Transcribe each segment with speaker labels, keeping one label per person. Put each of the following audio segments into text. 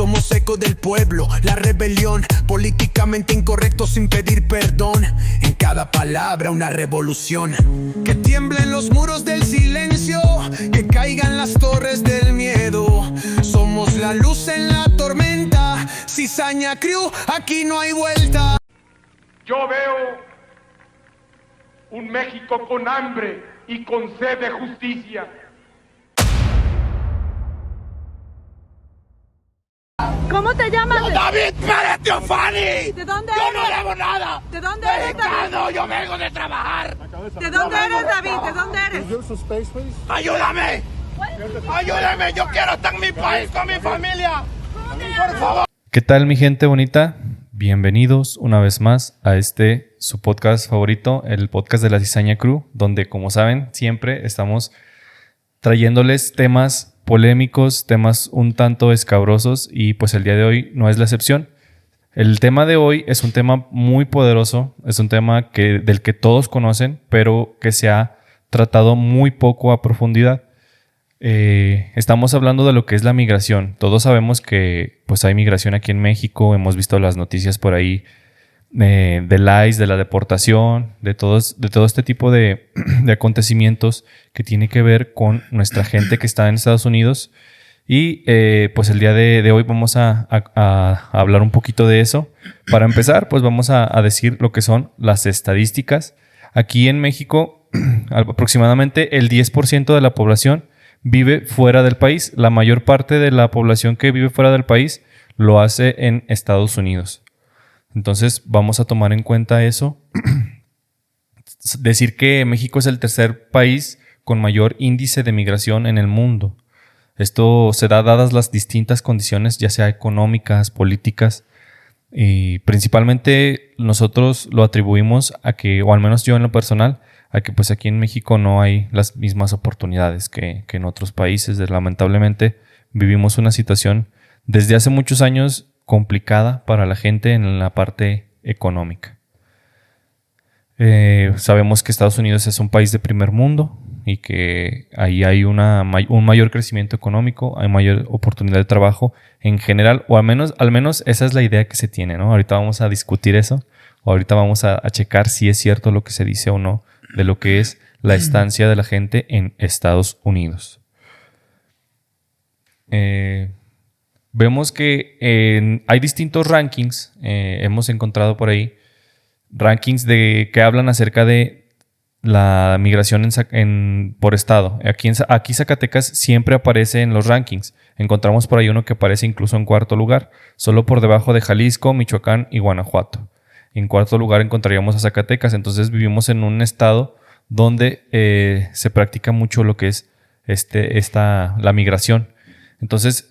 Speaker 1: Somos eco del pueblo, la rebelión, políticamente incorrecto sin pedir perdón. En cada palabra una revolución. Que tiemblen los muros del silencio, que caigan las torres del miedo. Somos la luz en la tormenta, Cizaña Crew, aquí no hay vuelta.
Speaker 2: Yo veo un México con hambre y con sed de justicia.
Speaker 3: ¿Cómo te llamas?
Speaker 4: ¡David Pérez Teofani!
Speaker 3: ¿De dónde
Speaker 4: ¡Yo
Speaker 3: eres?
Speaker 4: no debo nada!
Speaker 3: ¿De dónde eres, David?
Speaker 4: ¡Mexicano! ¡Yo vengo de trabajar!
Speaker 3: ¿De dónde eres, David? ¿De dónde eres?
Speaker 4: ¡Ayúdame! ¡Ayúdame! ¡Yo quiero estar en mi país con mi familia! ¡Por favor!
Speaker 5: ¿Qué tal, mi gente bonita? Bienvenidos una vez más a su podcast favorito, el podcast de la Cizaña Crew, donde, como saben, siempre estamos trayéndoles temas polémicos, temas un tanto escabrosos, y pues el día de hoy no es la excepción. El tema de hoy es un tema muy poderoso, es un tema del que todos conocen, pero que se ha tratado muy poco a profundidad. Estamos hablando de lo que es la migración. Todos sabemos que pues hay migración aquí en México, hemos visto las noticias por ahí del ICE, de la deportación, de todo este tipo de acontecimientos que tiene que ver con nuestra gente que está en Estados Unidos. Y pues el día de hoy vamos a hablar un poquito de eso. Para empezar, pues vamos a decir lo que son las estadísticas. Aquí en México, aproximadamente el 10% de la población vive fuera del país. La mayor parte de la población que vive fuera del país lo hace en Estados Unidos. Entonces vamos a tomar en cuenta eso. Decir que México es el tercer país con mayor índice de migración en el mundo. Esto se da dadas las distintas condiciones, ya sea económicas, políticas, y principalmente nosotros lo atribuimos a que, o al menos yo en lo personal, a que pues aquí en México no hay las mismas oportunidades que en otros países. Lamentablemente vivimos una situación desde hace muchos años complicada para la gente en la parte económica. Sabemos que Estados Unidos es un país de primer mundo y que ahí hay un mayor crecimiento económico, hay mayor oportunidad de trabajo en general, o al menos esa es la idea que se tiene, ¿no? Ahorita vamos a discutir eso, o ahorita vamos a checar si es cierto lo que se dice o no de lo que es la estancia de la gente en Estados Unidos. Vemos que hay distintos rankings, hemos encontrado por ahí rankings que hablan acerca de la migración por estado. Aquí Zacatecas siempre aparece en los rankings. Encontramos por ahí uno que aparece incluso en cuarto lugar, solo por debajo de Jalisco, Michoacán y Guanajuato. En cuarto lugar encontraríamos a Zacatecas. Entonces vivimos en un estado donde se practica mucho lo que es la migración. Entonces,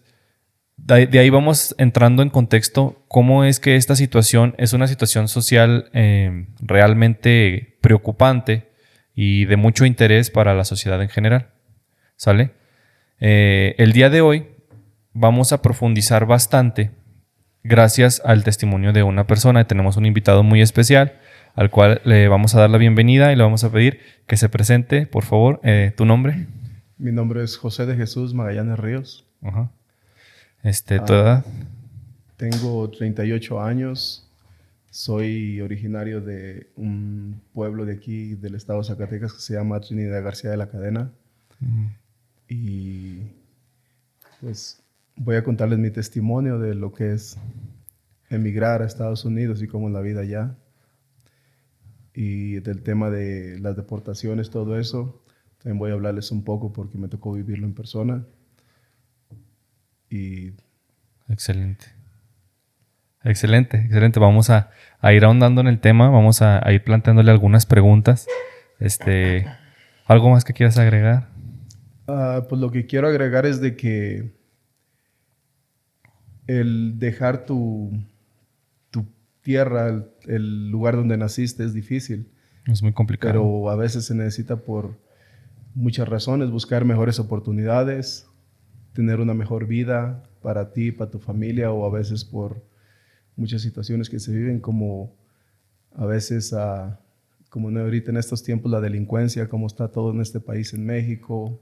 Speaker 5: de ahí vamos entrando en contexto cómo es que esta situación es una situación social realmente preocupante y de mucho interés para la sociedad en general. ¿Sale? El día de hoy vamos a profundizar bastante gracias al testimonio de una persona. Tenemos un invitado muy especial al cual le vamos a dar la bienvenida y le vamos a pedir que se presente, por favor. ¿Tu nombre?
Speaker 6: Mi nombre es José de Jesús Magallanes Ríos.
Speaker 5: Ajá. ¿Tu edad?
Speaker 6: Tengo 38 años. Soy originario de un pueblo de aquí, del estado de Zacatecas, que se llama Trinidad García de la Cadena. Y pues voy a contarles mi testimonio de lo que es emigrar a Estados Unidos y cómo es la vida allá. Y del tema de las deportaciones, todo eso. También voy a hablarles un poco porque me tocó vivirlo en persona. Y
Speaker 5: Excelente. Vamos a ir ahondando en el tema. Vamos a ir planteándole algunas preguntas. ¿Algo más que quieras agregar?
Speaker 6: Pues lo que quiero agregar es de que el dejar tu tierra, el lugar donde naciste, es difícil.
Speaker 5: Es muy complicado.
Speaker 6: Pero a veces se necesita por muchas razones buscar mejores oportunidades, tener una mejor vida para ti, para tu familia, o a veces por muchas situaciones que se viven, como a veces, como ahorita en estos tiempos, la delincuencia, como está todo en este país, en México,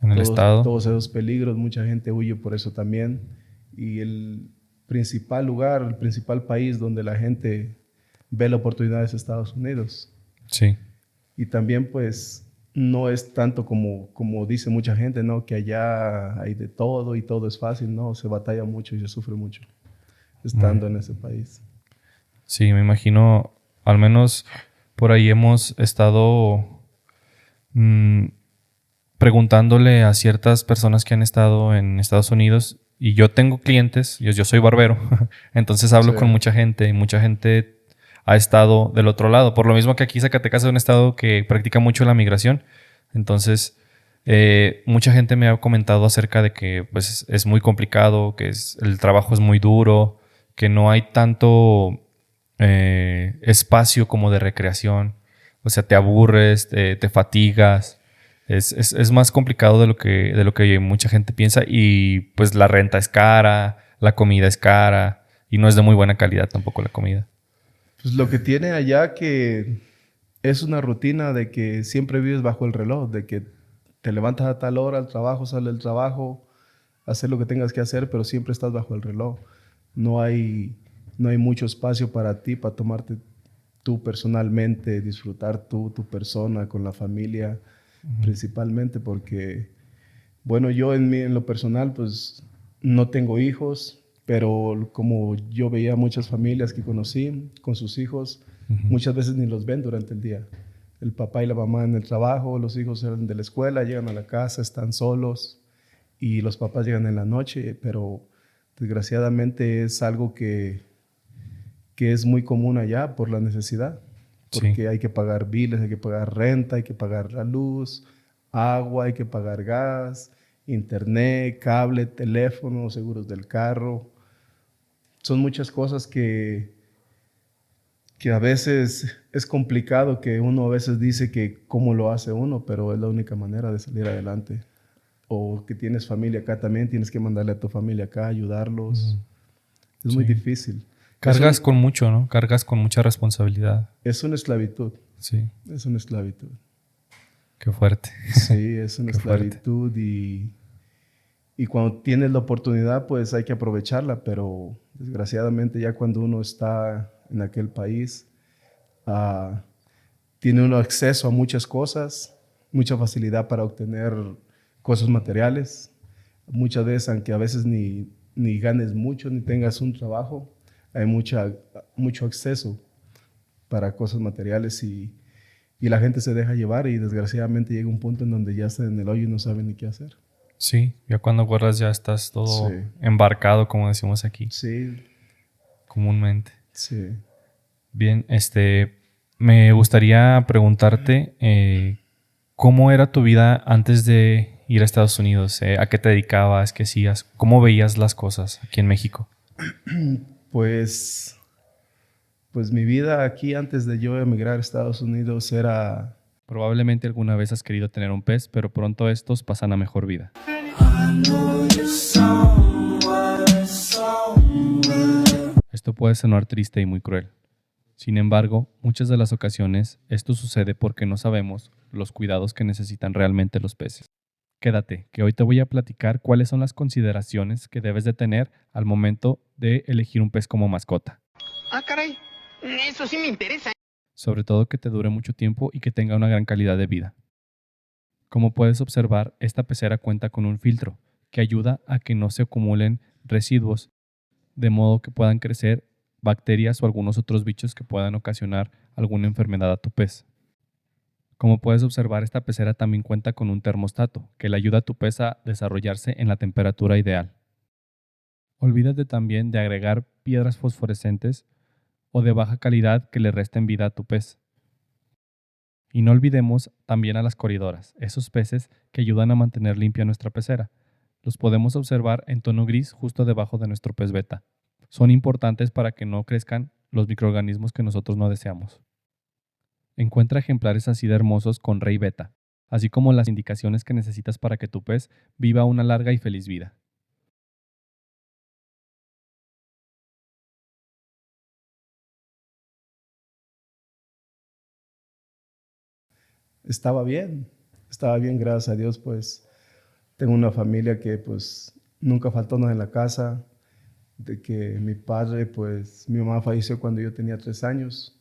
Speaker 5: en el estado.
Speaker 6: Todos esos peligros, mucha gente huye por eso también. y el principal lugar, el principal país donde la gente ve la oportunidad es Estados Unidos.
Speaker 5: Sí.
Speaker 6: Y también pues no es tanto como dice mucha gente, ¿no? Que allá hay de todo y todo es fácil, ¿no? Se batalla mucho y se sufre mucho estando en ese país.
Speaker 5: Sí, me imagino, al menos por ahí hemos estado preguntándole a ciertas personas que han estado en Estados Unidos y yo tengo clientes, yo soy barbero, entonces hablo
Speaker 6: Sí.
Speaker 5: con mucha gente y mucha gente ha estado del otro lado. Por lo mismo que aquí Zacatecas es un estado que practica mucho la migración, entonces mucha gente me ha comentado acerca de que pues, es muy complicado, que el trabajo es muy duro, que no hay tanto espacio como de recreación. O sea, te aburres, te fatigas. Es más complicado de lo que mucha gente piensa. Y pues la renta es cara, la comida es cara y no es de muy buena calidad tampoco la comida.
Speaker 6: Pues lo que tiene allá que es una rutina de que siempre vives bajo el reloj, de que te levantas a tal hora al trabajo, sales del trabajo, hacer lo que tengas que hacer, pero siempre estás bajo el reloj. No hay mucho espacio para ti, para tomarte tú personalmente, disfrutar tú, tu persona, con la familia, principalmente porque, bueno, yo en lo personal, pues no tengo hijos, pero como yo veía muchas familias que conocí con sus hijos, muchas veces ni los ven durante el día. El papá y la mamá en el trabajo, los hijos salen de la escuela, llegan a la casa, están solos y los papás llegan en la noche, pero desgraciadamente es algo que es muy común allá por la necesidad, porque
Speaker 5: Sí.
Speaker 6: hay que pagar biles, hay que pagar renta, hay que pagar la luz, agua, hay que pagar gas, internet, cable, teléfono, seguros del carro. Son muchas cosas que a veces es complicado, que uno a veces dice que cómo lo hace uno, pero es la única manera de salir adelante. O que tienes familia acá también, tienes que mandarle a tu familia acá, ayudarlos. Es muy
Speaker 5: Sí.
Speaker 6: difícil.
Speaker 5: Cargas con mucho, ¿no? Cargas con mucha responsabilidad.
Speaker 6: Es una esclavitud.
Speaker 5: Sí.
Speaker 6: Es una esclavitud.
Speaker 5: Qué fuerte.
Speaker 6: Sí, es una
Speaker 5: Qué fuerte.
Speaker 6: esclavitud y cuando tienes la oportunidad, pues hay que aprovecharla, pero desgraciadamente ya cuando uno está en aquel país, tiene uno acceso a muchas cosas, mucha facilidad para obtener cosas materiales. Muchas veces, aunque a veces ni ganes mucho, ni tengas un trabajo, hay mucho acceso para cosas materiales y la gente se deja llevar y desgraciadamente llega un punto en donde ya está en el hoyo y no sabe ni qué hacer.
Speaker 5: Sí, ya cuando guardas ya estás todo
Speaker 6: Sí.
Speaker 5: embarcado, como decimos aquí,
Speaker 6: Sí,
Speaker 5: comúnmente.
Speaker 6: sí.
Speaker 5: Bien, me gustaría preguntarte ¿cómo era tu vida antes de ir a Estados Unidos? ¿A qué te dedicabas? ¿Qué hacías? ¿Cómo veías las cosas aquí en México?
Speaker 6: Pues mi vida aquí antes de yo emigrar a Estados Unidos era...
Speaker 5: Probablemente alguna vez has querido tener un pez, pero pronto estos pasan a mejor vida. Esto puede sonar triste y muy cruel. Sin embargo, muchas de las ocasiones esto sucede porque no sabemos los cuidados que necesitan realmente los peces. Quédate, que hoy te voy a platicar cuáles son las consideraciones que debes de tener al momento de elegir un pez como mascota.
Speaker 7: Ah, caray, eso sí me interesa.
Speaker 5: Sobre todo que te dure mucho tiempo y que tenga una gran calidad de vida. Como puedes observar, esta pecera cuenta con un filtro que ayuda a que no se acumulen residuos, de modo que puedan crecer bacterias o algunos otros bichos que puedan ocasionar alguna enfermedad a tu pez. Como puedes observar, esta pecera también cuenta con un termostato que le ayuda a tu pez a desarrollarse en la temperatura ideal. Olvídate también de agregar piedras fosforescentes o de baja calidad que le resten vida a tu pez. Y no olvidemos también a las corridoras, esos peces que ayudan a mantener limpia nuestra pecera. Los podemos observar en tono gris justo debajo de nuestro pez beta. Son importantes para que no crezcan los microorganismos que nosotros no deseamos. Encuentra ejemplares así de hermosos con rey beta, así como las indicaciones que necesitas para que tu pez viva una larga y feliz vida.
Speaker 6: Estaba bien, gracias a Dios, pues tengo una familia que pues nunca faltó nada en la casa, de que mi padre, pues mi mamá falleció cuando yo tenía 3 años.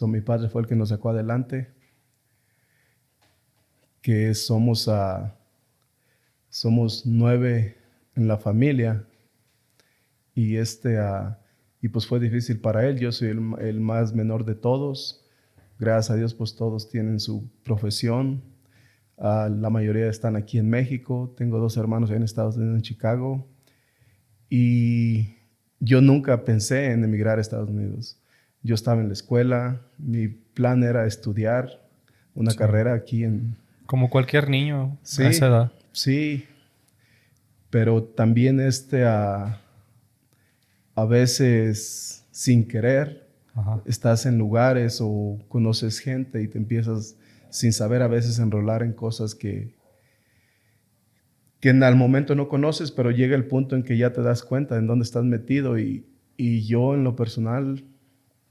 Speaker 6: Mi padre fue el que nos sacó adelante. Que somos 9 en la familia y y pues fue difícil para él. Yo soy el más menor de todos. Gracias a Dios, pues todos tienen su profesión. La mayoría están aquí en México. Tengo 2 hermanos en Estados Unidos, en Chicago. Y yo nunca pensé en emigrar a Estados Unidos. Yo estaba en la escuela. Mi plan era estudiar una carrera aquí en...
Speaker 5: Como cualquier niño
Speaker 6: Sí,
Speaker 5: a esa edad.
Speaker 6: sí. Pero también a veces sin querer
Speaker 5: Ajá.
Speaker 6: estás en lugares o conoces gente y te empiezas sin saber a veces enrolar en cosas que al momento no conoces, pero llega el punto en que ya te das cuenta en dónde estás metido y yo en lo personal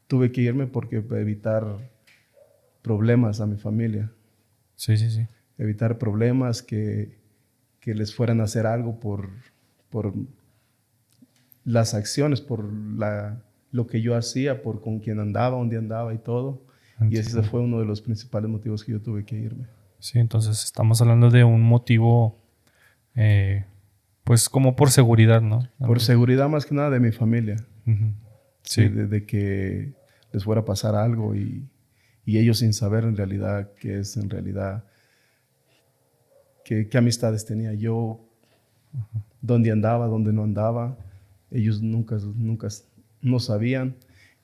Speaker 6: tuve que irme para evitar problemas a mi familia.
Speaker 5: Sí, sí, sí.
Speaker 6: Evitar problemas que les fueran a hacer algo por las acciones, por lo que yo hacía, por con quién andaba, dónde andaba y todo. Y ese fue uno de los principales motivos que yo tuve que irme.
Speaker 5: Sí, entonces estamos hablando de un motivo, pues como por seguridad, ¿no?
Speaker 6: Por seguridad más que nada de mi familia.
Speaker 5: Ujú. Sí.
Speaker 6: De que les fuera a pasar algo y ellos sin saber en realidad qué es en realidad, qué amistades tenía yo, dónde andaba, dónde no andaba. Ellos nunca no sabían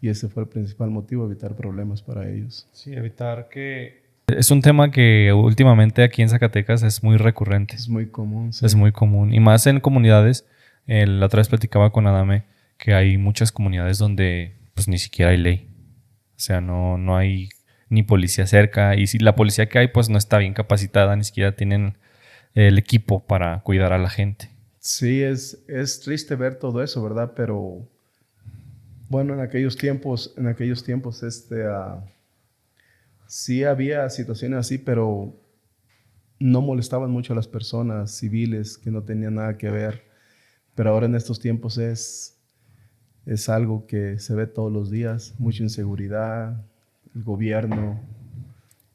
Speaker 6: y ese fue el principal motivo, evitar problemas para ellos.
Speaker 5: Sí, evitar que... Es un tema que últimamente aquí en Zacatecas es muy recurrente.
Speaker 6: Es muy común. Sí.
Speaker 5: Es muy común. Y más en comunidades. La otra vez platicaba con Adame que hay muchas comunidades donde pues ni siquiera hay ley. O sea, no hay ni policía cerca. Y si la policía que hay pues no está bien capacitada, ni siquiera tienen el equipo para cuidar a la gente.
Speaker 6: Sí, es triste ver todo eso, ¿verdad? Pero bueno, en aquellos tiempos, sí había situaciones así, pero no molestaban mucho a las personas civiles que no tenían nada que ver. Pero ahora en estos tiempos es algo que se ve todos los días, mucha inseguridad, el gobierno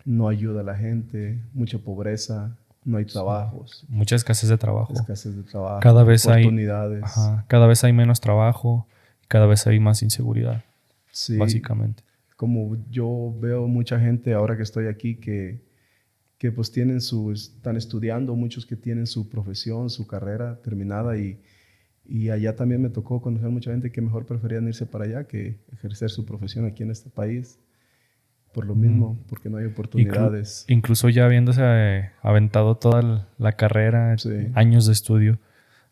Speaker 6: no ayuda a la gente, mucha pobreza. No hay trabajos.
Speaker 5: Mucha escasez de trabajo.
Speaker 6: Escasez de trabajo.
Speaker 5: Cada vez
Speaker 6: oportunidades.
Speaker 5: Cada vez hay menos trabajo. Cada vez hay más inseguridad.
Speaker 6: Sí.
Speaker 5: Básicamente.
Speaker 6: Como yo veo mucha gente ahora que estoy aquí que pues están estudiando, muchos que tienen su profesión, su carrera terminada y allá también me tocó conocer mucha gente que mejor preferían irse para allá que ejercer su profesión aquí en este país. Por lo mismo, porque no hay oportunidades.
Speaker 5: Incluso ya habiéndose aventado toda la carrera,
Speaker 6: Sí.
Speaker 5: años de estudio,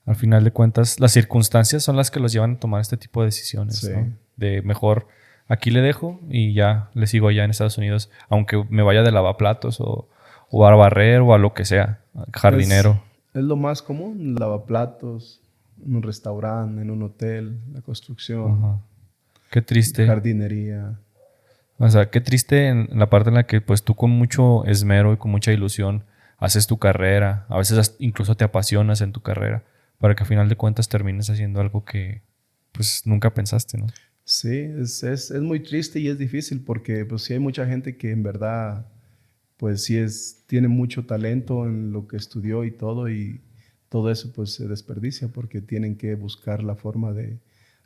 Speaker 5: al final de cuentas, las circunstancias son las que los llevan a tomar este tipo de decisiones.
Speaker 6: Sí.
Speaker 5: ¿no? De mejor, aquí le dejo y ya le sigo allá en Estados Unidos, aunque me vaya de lavaplatos o a barrer o a lo que sea, jardinero.
Speaker 6: Es lo más común, lavaplatos, en un restaurante, en un hotel, la construcción,
Speaker 5: Ajá. Qué triste.
Speaker 6: jardinería.
Speaker 5: O sea, qué triste en la parte en la que pues tú con mucho esmero y con mucha ilusión haces tu carrera, a veces incluso te apasionas en tu carrera, para que a final de cuentas termines haciendo algo que pues nunca pensaste, ¿no?
Speaker 6: Sí, es muy triste y es difícil porque pues sí hay mucha gente que en verdad pues sí tiene mucho talento en lo que estudió y todo eso pues se desperdicia porque tienen que buscar la forma de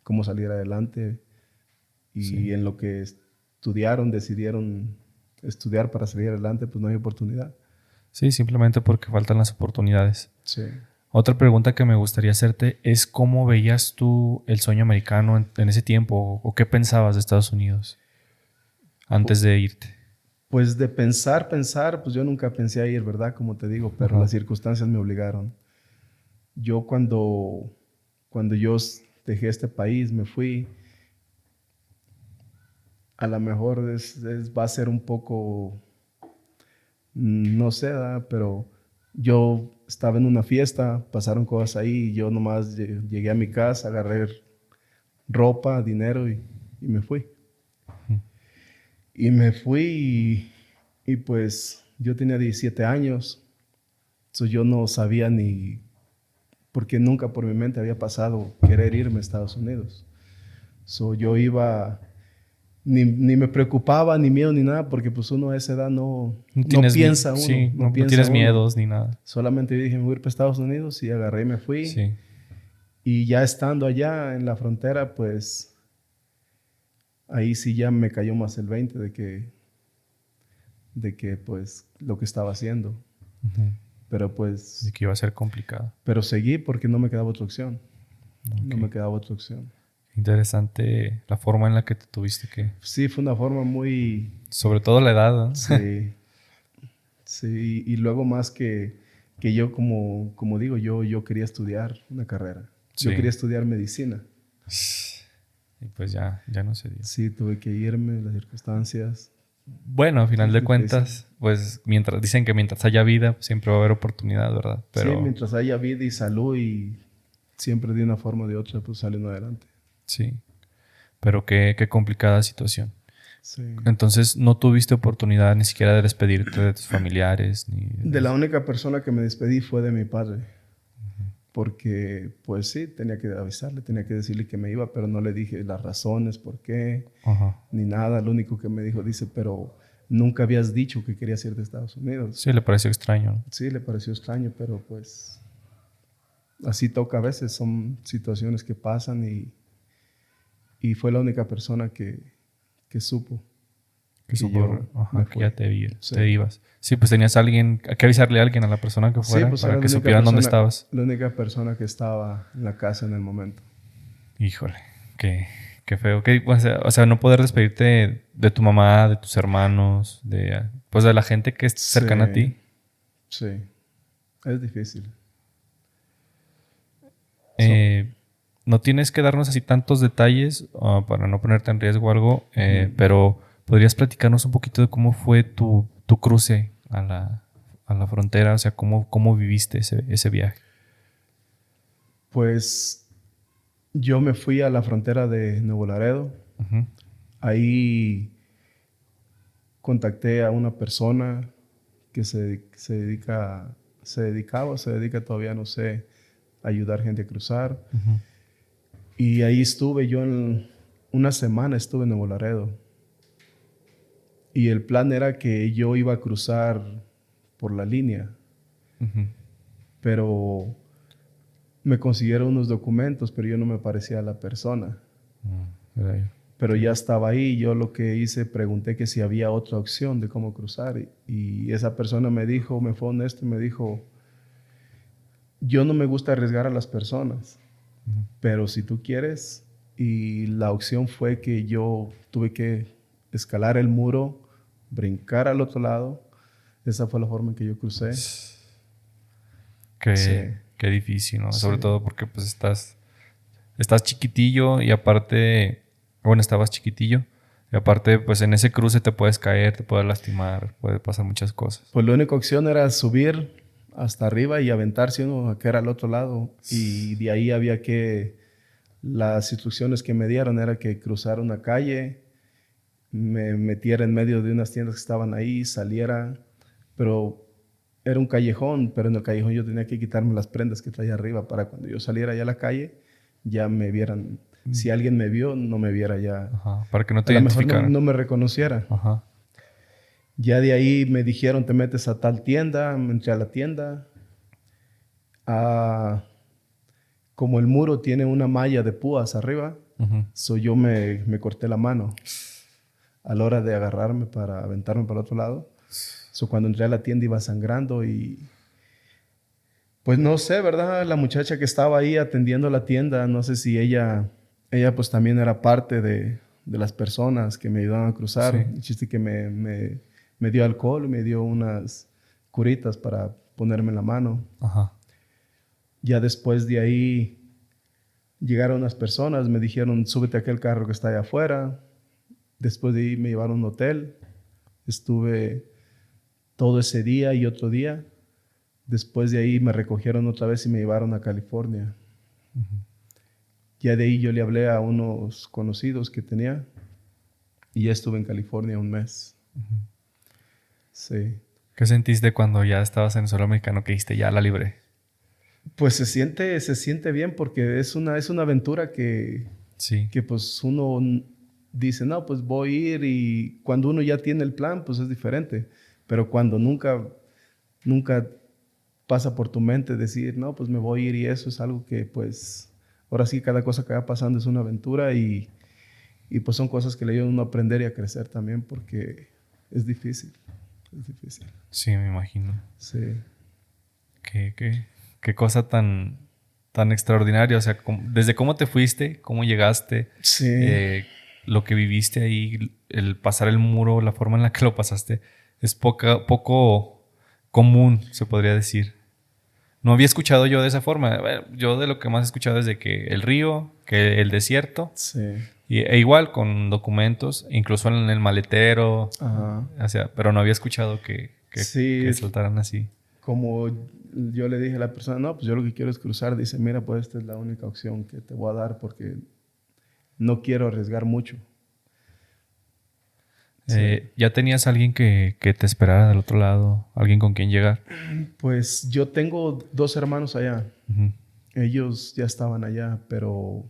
Speaker 6: cómo salir adelante y
Speaker 5: Sí.
Speaker 6: en lo que decidieron estudiar para salir adelante, pues no hay oportunidad.
Speaker 5: Sí, simplemente porque faltan las oportunidades.
Speaker 6: Sí.
Speaker 5: Otra pregunta que me gustaría hacerte es cómo veías tú el sueño americano en ese tiempo o qué pensabas de Estados Unidos antes de irte.
Speaker 6: Pues de pensar, pues yo nunca pensé a ir, ¿verdad? Como te digo, pero
Speaker 5: Ajá.
Speaker 6: las circunstancias me obligaron. Yo cuando yo dejé este país, me fui, a lo mejor va a ser un poco, no sé, ¿verdad? Pero yo estaba en una fiesta, pasaron cosas ahí y yo nomás llegué a mi casa, agarré ropa, dinero y me fui. Y me fui y pues yo tenía 17 años, entonces yo no sabía ni porque nunca por mi mente había pasado querer irme a Estados Unidos. Yo iba, ni me preocupaba, ni miedo, ni nada, porque pues uno a esa edad no piensa uno.
Speaker 5: Sí, no
Speaker 6: piensa
Speaker 5: tienes
Speaker 6: uno.
Speaker 5: miedos ni nada.
Speaker 6: Solamente dije, me voy a ir para Estados Unidos y agarré y me fui.
Speaker 5: Sí.
Speaker 6: Y ya estando allá en la frontera, pues ahí sí ya me cayó más el 20 de que pues lo que estaba haciendo.
Speaker 5: Ujú.
Speaker 6: Pero pues,
Speaker 5: De que iba a ser complicado.
Speaker 6: pero seguí porque no me quedaba otra opción.
Speaker 5: Ok.
Speaker 6: No me quedaba otra opción.
Speaker 5: Interesante la forma en la que te tuviste que...
Speaker 6: Sí, fue una forma muy...
Speaker 5: Sobre todo la edad, ¿no?
Speaker 6: Sí. Sí, y luego más que yo, como digo, yo quería estudiar una carrera. Yo
Speaker 5: Sí.
Speaker 6: quería estudiar medicina.
Speaker 5: Y pues ya no se dio.
Speaker 6: Sí, tuve que irme, las circunstancias.
Speaker 5: Bueno, a final
Speaker 6: Es
Speaker 5: de
Speaker 6: difícil.
Speaker 5: cuentas, pues dicen que mientras haya vida, pues, siempre va a haber oportunidad, ¿verdad? Pero
Speaker 6: Sí, mientras haya vida y salud y siempre de una forma o de otra, pues salen adelante.
Speaker 5: sí. Pero qué complicada situación.
Speaker 6: Sí.
Speaker 5: Entonces, no tuviste oportunidad ni siquiera de despedirte de tus familiares, ni
Speaker 6: De la única persona que me despedí fue de mi padre. Porque, pues sí, tenía que avisarle, tenía que decirle que me iba, pero no le dije las razones, por qué,
Speaker 5: Ajá.
Speaker 6: ni nada. Lo único que me dijo, dice, pero nunca habías dicho que querías ir de Estados Unidos.
Speaker 5: Sí, le pareció extraño, ¿no?
Speaker 6: Sí, le pareció extraño, pero pues así toca a veces. Son situaciones que pasan y fue la única persona que supo.
Speaker 5: Que
Speaker 6: Y
Speaker 5: supo,
Speaker 6: yo
Speaker 5: ajá,
Speaker 6: me
Speaker 5: que
Speaker 6: fui.
Speaker 5: ya te
Speaker 6: Sí.
Speaker 5: ibas. Sí, pues tenías que avisarle a alguien, a la persona que fuera,
Speaker 6: pues
Speaker 5: para
Speaker 6: era
Speaker 5: que
Speaker 6: la única
Speaker 5: supieran dónde
Speaker 6: persona-
Speaker 5: estabas.
Speaker 6: La única persona que estaba en la casa en el momento.
Speaker 5: Híjole, qué feo. O sea, no poder despedirte de tu mamá, de tus hermanos, pues de la gente que es cercana a ti.
Speaker 6: Sí, es difícil.
Speaker 5: No tienes que darnos así tantos detalles para no ponerte en riesgo o algo, pero ¿podrías platicarnos un poquito de cómo fue tu cruce a la frontera? O sea, ¿cómo viviste ese viaje?
Speaker 6: Pues yo me fui a la frontera de Nuevo Laredo.
Speaker 5: Ujú.
Speaker 6: Ahí contacté a una persona que se dedica todavía, no sé, a ayudar gente a cruzar.
Speaker 5: Ujú.
Speaker 6: Y ahí estuve yo una semana estuve en Nuevo Laredo. Y el plan era que yo iba a cruzar por la línea,
Speaker 5: Ujú.
Speaker 6: pero me consiguieron unos documentos, pero yo no me parecía la persona.
Speaker 5: Era yo.
Speaker 6: Pero ya estaba ahí. Yo lo que hice, pregunté que si había otra opción de cómo cruzar. Y esa persona me dijo, me fue honesto y me dijo, yo no me gusta arriesgar a las personas, pero si tú quieres. Y la opción fue que yo tuve que escalar el muro, brincar al otro lado. Esa fue la forma en que yo crucé.
Speaker 5: Qué difícil, ¿no?
Speaker 6: Sí.
Speaker 5: Sobre todo porque pues estás chiquitillo y aparte, bueno, estabas chiquitillo y aparte pues en ese cruce te puedes caer, te puedes lastimar, puede pasar muchas cosas.
Speaker 6: Pues la única opción era subir hasta arriba y aventarse uno a que era al otro lado. Y de ahí había que... Las instrucciones que me dieron era que cruzara una calle, me metiera en medio de unas tiendas que estaban ahí, saliera, pero era un callejón, pero en el callejón yo tenía que quitarme las prendas que traía arriba para cuando yo saliera ya a la calle, ya me vieran. Si alguien me vio, no me viera ya.
Speaker 5: Ajá, para que no te
Speaker 6: A lo mejor
Speaker 5: identificaran.
Speaker 6: no me reconociera.
Speaker 5: Ajá.
Speaker 6: Ya de ahí me dijeron, te metes a tal tienda, me entré a la tienda. Como el muro tiene una malla de púas arriba,
Speaker 5: Ujú.
Speaker 6: yo me corté la mano a la hora de agarrarme para aventarme para el otro lado. Cuando entré a la tienda iba sangrando y... Pues no sé, ¿verdad? La muchacha que estaba ahí atendiendo la tienda, no sé si ella pues también era parte de las personas que me ayudaban a cruzar.
Speaker 5: Sí.
Speaker 6: El chiste que me dio alcohol y me dio unas curitas para ponerme en la mano.
Speaker 5: Ajá.
Speaker 6: Ya después de ahí llegaron unas personas, me dijeron, súbete a aquel carro que está allá afuera. Después de ahí me llevaron a un hotel. Estuve todo ese día y otro día. Después de ahí me recogieron otra vez y me llevaron a California. Ya de ahí yo le hablé a unos conocidos que tenía y ya estuve en California un mes. Sí.
Speaker 5: ¿Qué sentiste cuando ya estabas en el suelo americano que dijiste, ya la libré?
Speaker 6: Pues se siente bien porque es una aventura
Speaker 5: Sí.
Speaker 6: que pues uno dice, no, pues voy a ir, y cuando uno ya tiene el plan, pues es diferente. Pero cuando nunca pasa por tu mente decir, no, pues me voy a ir, y eso es algo que pues ahora sí cada cosa que va pasando es una aventura, y pues son cosas que le ayudan a uno a aprender y a crecer también, porque es difícil. Es difícil.
Speaker 5: Sí, me imagino.
Speaker 6: Sí.
Speaker 5: Qué cosa tan extraordinaria. O sea, desde cómo te fuiste, cómo llegaste,
Speaker 6: Sí.
Speaker 5: lo que viviste ahí, el pasar el muro, la forma en la que lo pasaste, es poco común, se podría decir. No había escuchado yo de esa forma. Yo de lo que más he escuchado es de que el río, que el desierto,
Speaker 6: Sí.
Speaker 5: e igual con documentos, incluso en el maletero.
Speaker 6: Ajá.
Speaker 5: O sea, pero no había escuchado que
Speaker 6: Sí.
Speaker 5: saltaran así.
Speaker 6: Como yo le dije a la persona, no, pues yo lo que quiero es cruzar. Dice, mira, pues esta es la única opción que te voy a dar porque no quiero arriesgar mucho.
Speaker 5: ¿Ya tenías alguien que te esperara del otro lado? ¿Alguien con quien llegar?
Speaker 6: Pues yo tengo 2 hermanos allá.
Speaker 5: Ujú.
Speaker 6: Ellos ya estaban allá, pero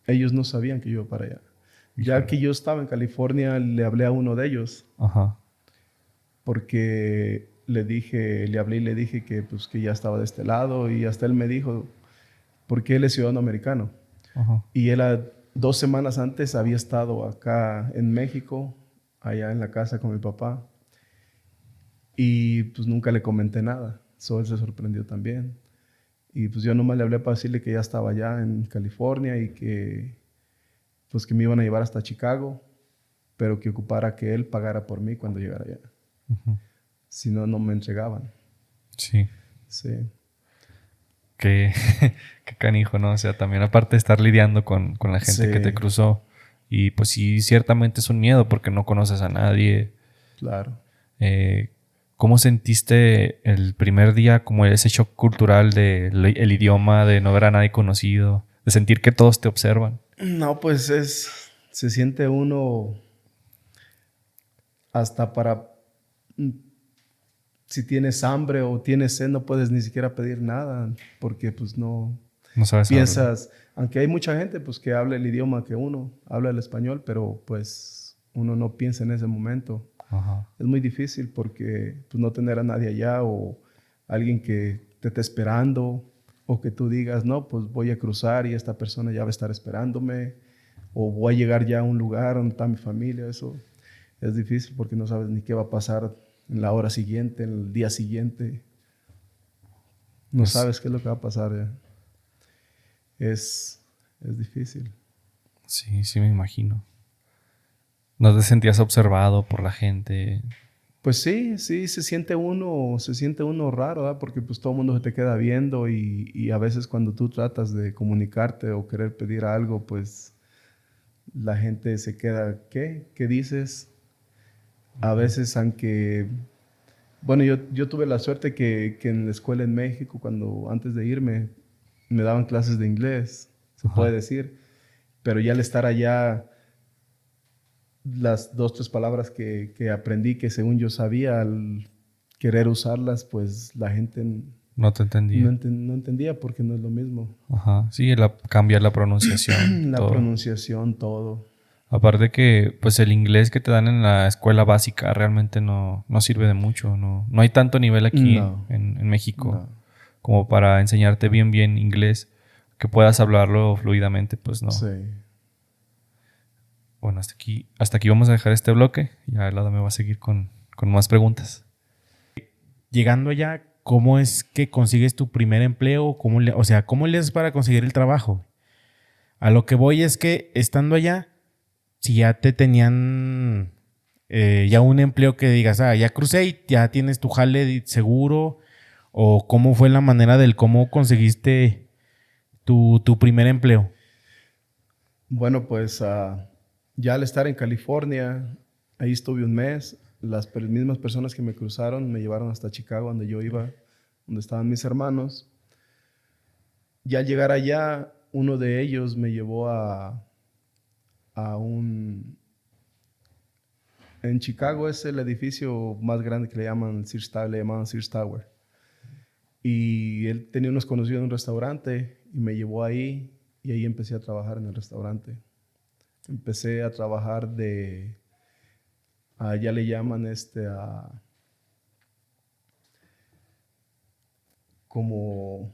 Speaker 6: ellos no sabían que yo iba para allá. Ya que yo estaba en California, le hablé a uno de ellos
Speaker 5: Ajá.
Speaker 6: porque le hablé y le dije que, pues, que ya estaba de este lado, y hasta él me dijo, porque él es ciudadano americano.
Speaker 5: Ajá.
Speaker 6: Y él 2 semanas antes había estado acá en México, allá en la casa con mi papá. Y pues nunca le comenté nada. So, él se sorprendió también. Y pues yo nomás le hablé para decirle que ya estaba allá en California y que pues que me iban a llevar hasta Chicago, pero que ocupara que él pagara por mí cuando llegara allá.
Speaker 5: Ujú.
Speaker 6: Si no, no me entregaban.
Speaker 5: Sí.
Speaker 6: Sí.
Speaker 5: Qué canijo, ¿no? O sea, también aparte de estar lidiando con la gente
Speaker 6: Sí.
Speaker 5: que te cruzó. Y pues sí, ciertamente es un miedo porque no conoces a nadie.
Speaker 6: Claro.
Speaker 5: ¿Cómo sentiste el primer día como ese shock cultural el idioma, de no ver a nadie conocido, de sentir que todos te observan?
Speaker 6: No, pues se siente uno hasta para, si tienes hambre o tienes sed, no puedes ni siquiera pedir nada, porque pues no
Speaker 5: No sabes hablar.
Speaker 6: piensas, aunque hay mucha gente pues que habla el idioma que uno, habla el español, pero pues uno no piensa en ese momento.
Speaker 5: Ajá.
Speaker 6: Es muy difícil porque pues, no tener a nadie allá, o alguien que te esté esperando, o que tú digas, no, pues voy a cruzar y esta persona ya va a estar esperándome, o voy a llegar ya a un lugar donde está mi familia. Eso es difícil porque no sabes ni qué va a pasar en la hora siguiente, en el día siguiente. No
Speaker 5: Pues-
Speaker 6: sabes qué es lo que va a pasar ya. Es difícil.
Speaker 5: Sí, sí me imagino. ¿No te sentías observado por la gente?
Speaker 6: Pues sí, se siente uno raro, ¿verdad? Porque pues todo el mundo se te queda viendo, y a veces cuando tú tratas de comunicarte o querer pedir algo, pues la gente se queda, ¿qué? ¿Qué dices? A veces, aunque, bueno, yo tuve la suerte que en la escuela en México, antes de irme, me daban clases de inglés, se puede decir, pero ya al estar allá, las 2, 3 palabras que aprendí, que según yo sabía, al querer usarlas, pues la gente
Speaker 5: No te entendía.
Speaker 6: no entendía porque no es lo mismo.
Speaker 5: Ajá. Sí, cambiar la pronunciación.
Speaker 6: La
Speaker 5: todo.
Speaker 6: pronunciación, todo.
Speaker 5: Aparte que pues el inglés que te dan en la escuela básica realmente no sirve de mucho. No hay tanto nivel aquí
Speaker 6: No.
Speaker 5: en México
Speaker 6: No.
Speaker 5: como para enseñarte bien inglés, que puedas hablarlo fluidamente, pues no.
Speaker 6: Sí.
Speaker 5: Bueno, hasta aquí vamos a dejar este bloque. Ya el lado me va a seguir con más preguntas.
Speaker 8: Llegando allá, ¿cómo es que consigues tu primer empleo? ¿Cómo le haces para conseguir el trabajo? A lo que voy es que estando allá, si ya te tenían ya un empleo que digas, ya crucé y ya tienes tu jale seguro, o cómo fue la manera del cómo conseguiste tu primer empleo.
Speaker 6: Bueno, pues ya al estar en California, ahí estuve un mes. Las mismas personas que me cruzaron me llevaron hasta Chicago, donde yo iba, donde estaban mis hermanos. Ya al llegar allá, uno de ellos me llevó en Chicago es el edificio más grande que le llamaban Sears Tower. Y él tenía unos conocidos en un restaurante y me llevó ahí y ahí empecé a trabajar en el restaurante. Empecé a trabajar ya le llaman como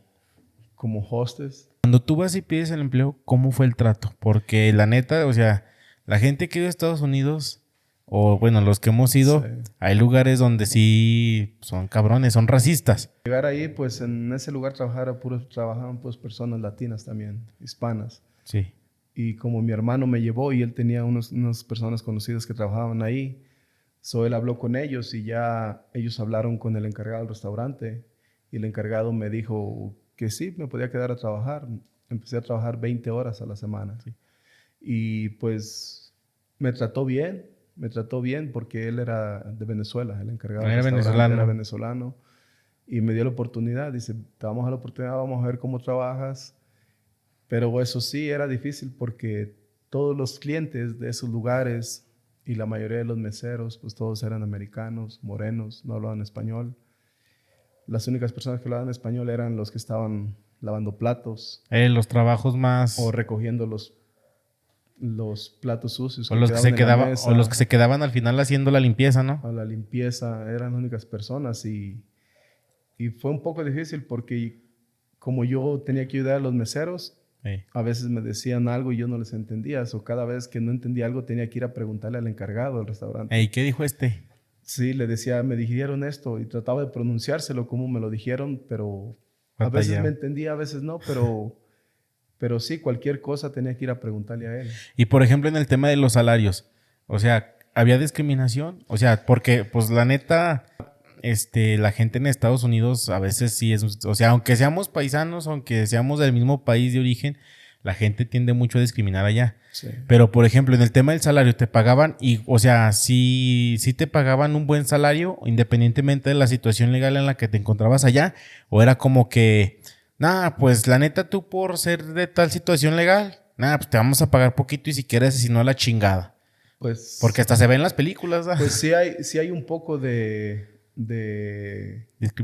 Speaker 6: hostess.
Speaker 8: Cuando tú vas y pides el empleo, ¿cómo fue el trato? Porque la neta, o sea, la gente que vive en Estados Unidos, o bueno, los que hemos ido,
Speaker 6: Sí.
Speaker 8: hay lugares donde sí son cabrones, son racistas.
Speaker 6: Llegar ahí, pues en ese lugar trabajaban pues personas latinas también, hispanas.
Speaker 8: Sí.
Speaker 6: Y como mi hermano me llevó y él tenía unas personas conocidas que trabajaban ahí, él habló con ellos y ya ellos hablaron con el encargado del restaurante y el encargado me dijo que sí, me podía quedar a trabajar. Empecé a trabajar 20 horas a la semana. Sí. Y pues me trató bien porque él era de Venezuela, el encargado del restaurante era venezolano. Y me dio la oportunidad, dice, te vamos a dar la oportunidad, vamos a ver cómo trabajas. Pero eso sí, era difícil porque todos los clientes de esos lugares y la mayoría de los meseros, pues todos eran americanos, morenos, no hablaban español. Las únicas personas que hablaban español eran los que estaban lavando platos.
Speaker 8: Los trabajos más...
Speaker 6: O recogiendo los platos sucios.
Speaker 8: O los que se quedaban al final haciendo la limpieza, ¿no?
Speaker 6: A la limpieza, eran las únicas personas. Y fue un poco difícil porque como yo tenía que ayudar a los meseros, a veces me decían algo y yo no les entendía. O cada vez que no entendía algo tenía que ir a preguntarle al encargado del restaurante.
Speaker 8: ¿Y qué dijo este?
Speaker 6: Sí, le decía, me dijeron esto y trataba de pronunciárselo como me lo dijeron, pero a veces me entendía, a veces no, pero sí, cualquier cosa tenía que ir a preguntarle a él.
Speaker 8: Y por ejemplo, en el tema de los salarios, o sea, ¿había discriminación? O sea, porque pues la neta, la gente en Estados Unidos a veces sí es, o sea, aunque seamos paisanos, aunque seamos del mismo país de origen, la gente tiende mucho a discriminar allá.
Speaker 6: Sí.
Speaker 8: Pero, por ejemplo, en el tema del salario, ¿te pagaban? O sea, ¿sí te pagaban un buen salario independientemente de la situación legal en la que te encontrabas allá? ¿O era como que, pues la neta tú por ser de tal situación legal, pues te vamos a pagar poquito y si quieres, si no, la chingada?
Speaker 6: Pues,
Speaker 8: porque hasta se ve en las películas, ¿no?
Speaker 6: Pues sí hay un poco de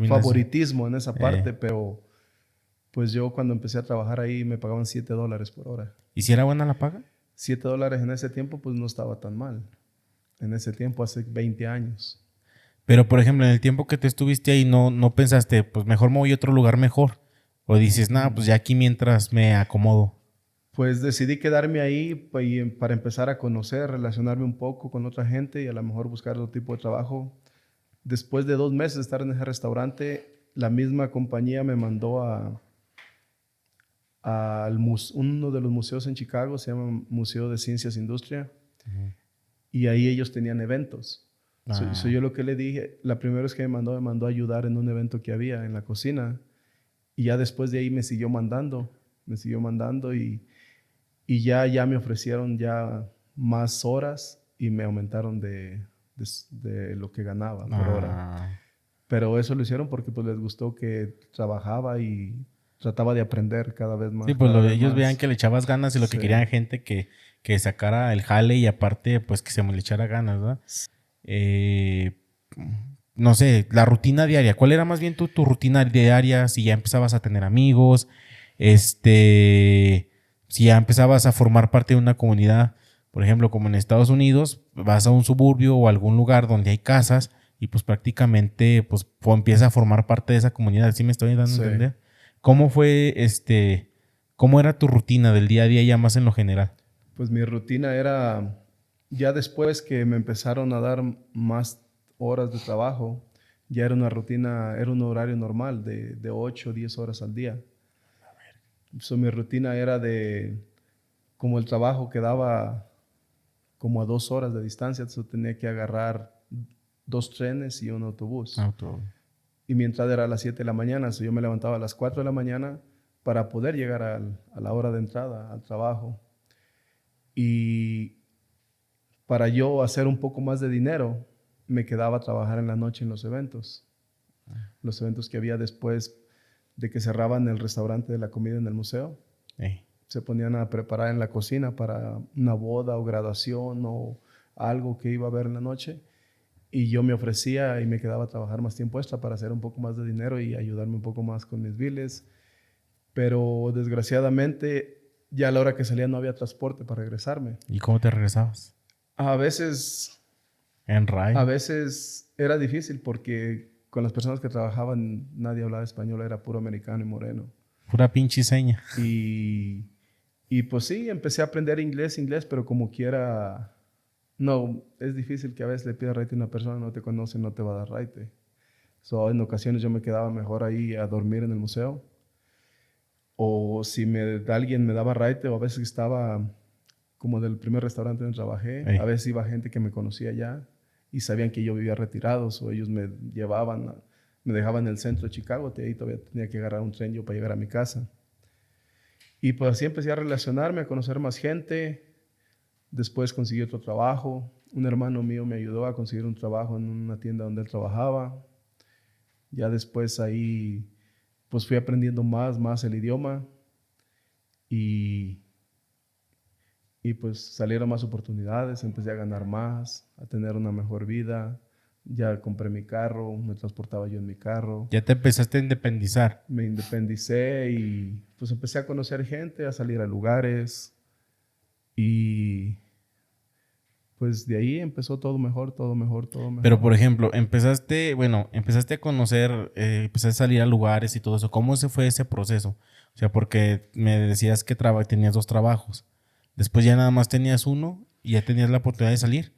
Speaker 6: favoritismo en esa parte, pero pues yo cuando empecé a trabajar ahí me pagaban $7 por hora.
Speaker 8: ¿Y si era buena la paga?
Speaker 6: $7 en ese tiempo pues no estaba tan mal. En ese tiempo, hace 20 años.
Speaker 8: Pero, por ejemplo, en el tiempo que te estuviste ahí, ¿no pensaste, pues mejor me voy a otro lugar mejor? ¿O dices, pues ya aquí mientras me acomodo?
Speaker 6: Pues decidí quedarme ahí para empezar a conocer, relacionarme un poco con otra gente y a lo mejor buscar otro tipo de trabajo. Después de 2 meses de estar en ese restaurante, la misma compañía me mandó a uno de los museos en Chicago, se llama Museo de Ciencias e Industria, y ahí ellos tenían eventos. Yo lo que le dije, la primera vez que me mandó a ayudar en un evento que había en la cocina, y ya después de ahí me siguió mandando y ya me ofrecieron ya más horas y me aumentaron de lo que ganaba por hora. Pero eso lo hicieron porque pues les gustó que trabajaba y trataba de aprender cada vez más.
Speaker 8: Sí, pues ellos veían que le echabas ganas y lo que querían gente que sacara el jale y aparte pues que se le echara ganas, ¿verdad? No sé, la rutina diaria. ¿Cuál era más bien tu rutina diaria? Si ya empezabas a tener amigos, si ya empezabas a formar parte de una comunidad, por ejemplo, como en Estados Unidos, vas a un suburbio o algún lugar donde hay casas y pues prácticamente pues empieza a formar parte de esa comunidad. ¿Sí me estoy dando a entender? ¿Cómo fue, cómo era tu rutina del día a día ya más en lo general?
Speaker 6: Pues mi rutina era, ya después que me empezaron a dar más horas de trabajo, ya era una rutina, era un horario normal de 8 o 10 horas al día. Mi rutina era como el trabajo quedaba como a 2 horas de distancia, entonces tenía que agarrar 2 trenes y un autobús. Y mi entrada era a las 7 de la mañana, yo me levantaba a las 4 de la mañana para poder llegar a la hora de entrada al trabajo. Y para yo hacer un poco más de dinero, me quedaba a trabajar en la noche en los eventos. Los eventos que había después de que cerraban el restaurante de la comida en el museo. Se ponían a preparar en la cocina para una boda o graduación o algo que iba a haber en la noche. y yo me ofrecía y me quedaba a trabajar más tiempo extra para hacer un poco más de dinero y ayudarme un poco más con mis biles. Pero desgraciadamente ya a la hora que salía no había transporte para regresarme.
Speaker 8: ¿Y cómo te regresabas?
Speaker 6: A veces
Speaker 8: En RAI.
Speaker 6: A veces era difícil porque con las personas que trabajaban nadie hablaba español, era puro americano y moreno.
Speaker 8: Pura pinche seña.
Speaker 6: Y pues sí, empecé a aprender inglés, pero como quiera, no, es difícil que a veces le pidas raite a una persona, no te conoce, no te va a dar raite. So, en ocasiones yo me quedaba mejor ahí a dormir en el museo. O si alguien me daba raite, o a veces estaba como del primer restaurante donde trabajé,
Speaker 8: Ey.
Speaker 6: a veces iba gente que me conocía ya y sabían que yo vivía retirado, o ellos me llevaban, me dejaban en el centro de Chicago, ahí todavía tenía que agarrar un tren yo para llegar a mi casa. Y pues así empecé a relacionarme, a conocer más gente. Después conseguí otro trabajo. Un hermano mío me ayudó a conseguir un trabajo en una tienda donde él trabajaba. Ya después ahí pues fui aprendiendo más el idioma y pues salieron más oportunidades, empecé a ganar más, a tener una mejor vida. Ya compré mi carro, me transportaba yo en mi carro.
Speaker 8: Ya te empezaste a independizar.
Speaker 6: Me independicé y pues empecé a conocer gente, a salir a lugares y pues de ahí empezó todo mejor.
Speaker 8: Pero, por ejemplo, empezaste a conocer, empezaste a salir a lugares y todo eso. ¿Cómo se fue ese proceso? O sea, porque me decías que tenías 2 trabajos. Después ya nada más tenías uno y ya tenías la oportunidad de salir.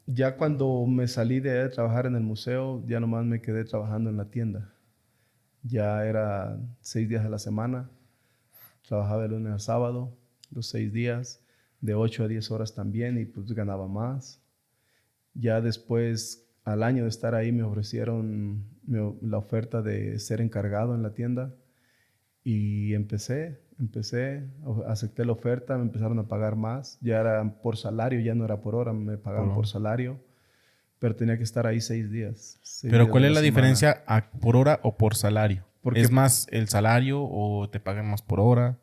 Speaker 6: Ya cuando me salí de trabajar en el museo, ya nomás me quedé trabajando en la tienda. Ya era 6 días a la semana. Trabajaba de lunes a sábado, los 6 días, de 8 a 10 horas también y pues ganaba más. Ya después, al año de estar ahí, me ofrecieron la oferta de ser encargado en la tienda y empecé, acepté la oferta, me empezaron a pagar más. Ya era por salario, ya no era por hora, me pagaban por salario, pero tenía que estar ahí 6 días.
Speaker 8: Pero ¿cuál es la
Speaker 6: semana.
Speaker 8: diferencia por hora o por salario?
Speaker 6: Porque
Speaker 8: ¿Es más el salario o te pagan más por hora?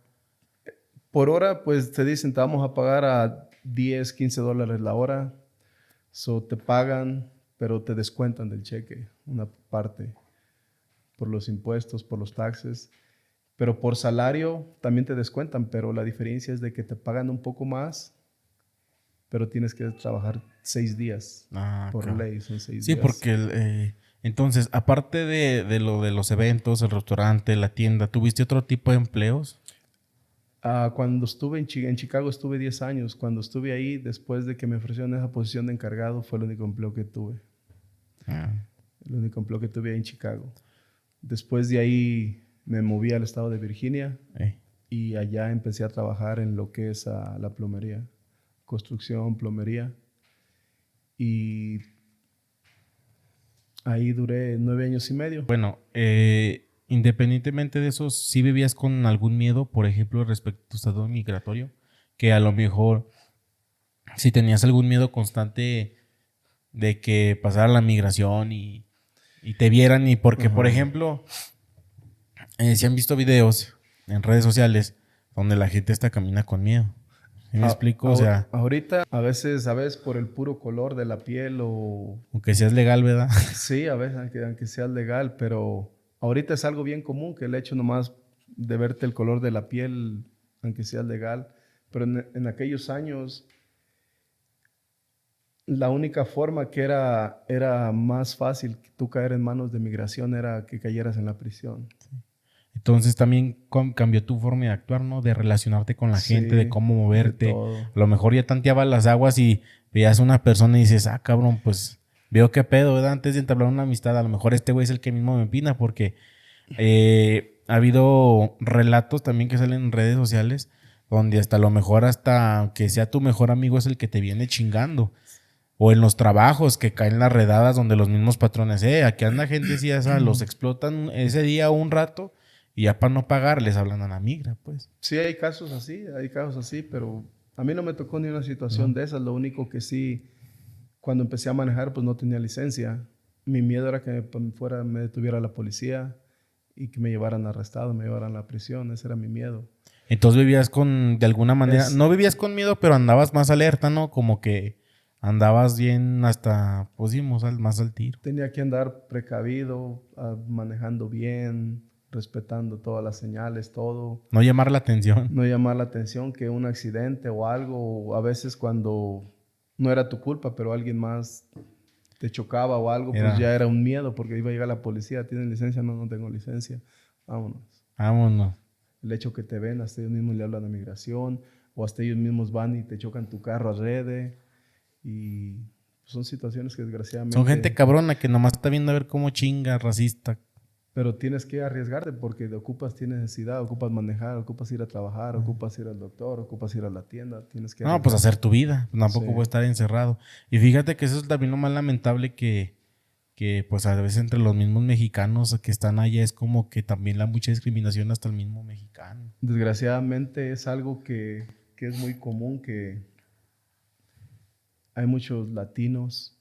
Speaker 6: por hora, pues te dicen, te vamos a pagar a 10, 15 dólares la hora. So te pagan, pero te descuentan del cheque una parte por los impuestos, por los taxes. Pero por salario también te descuentan, pero la diferencia es de que te pagan un poco más, pero tienes que trabajar 6 días. Por
Speaker 8: claro.
Speaker 6: ley son 6 días.
Speaker 8: Sí, porque entonces, aparte de lo de los eventos, el restaurante, la tienda, ¿tuviste otro tipo de empleos?
Speaker 6: Cuando estuve en Chicago estuve 10 años. Cuando estuve ahí, después de que me ofrecieron esa posición de encargado, fue el único empleo que tuve. El único empleo que tuve ahí en Chicago. Después de ahí me moví al estado de Virginia y allá empecé a trabajar en lo que es la plomería, construcción, plomería. Y ahí duré 9 años y medio.
Speaker 8: Bueno, independientemente de eso, ¿sí vivías con algún miedo, por ejemplo, respecto a tu estado migratorio? Que a lo mejor, si tenías algún miedo constante de que pasara la migración y te vieran, y porque, por ejemplo, si han visto videos en redes sociales donde la gente camina con miedo. ¿Sí me explico? O sea,
Speaker 6: ahorita, a veces por el puro color de la piel o...
Speaker 8: Aunque seas legal, ¿verdad?
Speaker 6: Sí, a veces, aunque seas legal, pero ahorita es algo bien común que el hecho nomás de verte el color de la piel, aunque seas legal. Pero en aquellos años, la única forma que era más fácil que tú caer en manos de migración era que cayeras en la prisión.
Speaker 8: Sí. Entonces también cambió tu forma de actuar, ¿no? De relacionarte con la gente, de cómo moverte. A lo mejor ya tanteabas las aguas y veías a una persona y dices, cabrón, pues veo qué pedo, ¿verdad? Antes de entablar una amistad, a lo mejor este güey es el que mismo me opina, porque ha habido relatos también que salen en redes sociales donde hasta a lo mejor hasta que sea tu mejor amigo es el que te viene chingando. O en los trabajos que caen las redadas donde los mismos patrones, aquí anda gente, sí, los explotan ese día un rato. Y ya para no pagar, les hablan a la migra, pues.
Speaker 6: Sí, hay casos así, pero a mí no me tocó ni una situación de esas. Lo único que sí, cuando empecé a manejar, pues no tenía licencia. Mi miedo era que me detuviera la policía y que me llevaran arrestado, me llevaran a la prisión. Ese era mi miedo.
Speaker 8: Entonces vivías de alguna manera, no vivías con miedo, pero andabas más alerta, ¿no? Como que andabas bien hasta, pues sí, más al tiro.
Speaker 6: Tenía que andar precavido, manejando bien, respetando todas las señales, todo.
Speaker 8: No llamar la atención.
Speaker 6: No llamar la atención que un accidente o algo, o a veces cuando no era tu culpa, pero alguien más te chocaba o algo, pues ya era un miedo porque iba a llegar la policía. ¿Tienes licencia? No, no tengo licencia. Vámonos.
Speaker 8: Vámonos.
Speaker 6: El hecho que te ven, hasta ellos mismos le hablan a migración, o hasta ellos mismos van y te chocan tu carro adrede. Y son situaciones que desgraciadamente...
Speaker 8: Son gente cabrona que nomás está viendo a ver cómo chinga, racista.
Speaker 6: Pero tienes que arriesgarte porque tienes necesidad, ocupas manejar, ocupas ir a trabajar, ocupas ir al doctor, ocupas ir a la tienda, tienes que...
Speaker 8: No, pues hacer tu vida, tampoco
Speaker 6: Sí.
Speaker 8: puedes estar encerrado. Y fíjate que eso es también lo más lamentable que pues a veces entre los mismos mexicanos que están allá es como que también la mucha discriminación hasta el mismo mexicano.
Speaker 6: Desgraciadamente es algo que es muy común, que hay muchos latinos,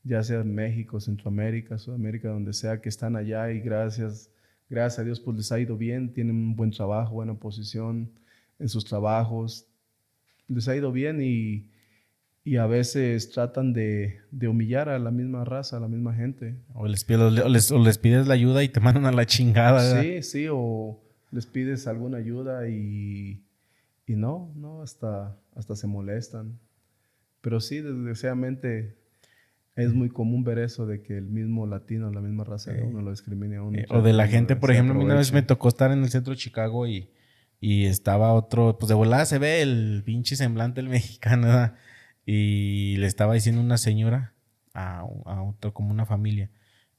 Speaker 6: ya sea en México, Centroamérica, Sudamérica, donde sea, que están allá y gracias a Dios pues les ha ido bien, tienen un buen trabajo, buena posición en sus trabajos, les ha ido bien y a veces tratan de humillar a la misma raza, a la misma gente.
Speaker 8: O les pides la ayuda y te mandan a la chingada. ¿verdad?
Speaker 6: Sí, o les pides alguna ayuda y no, hasta se molestan. Pero sí, desgraciadamente es muy común ver eso de que el mismo latino, la misma raza de uno lo discrimine a uno.
Speaker 8: O de la gente, por
Speaker 6: se
Speaker 8: ejemplo, a mí una vez
Speaker 6: aprovecha.
Speaker 8: me tocó estar en el centro de Chicago y estaba otro, pues de volada se ve el pinche semblante del mexicano, ¿verdad? Y le estaba diciendo una señora a otro, como una familia.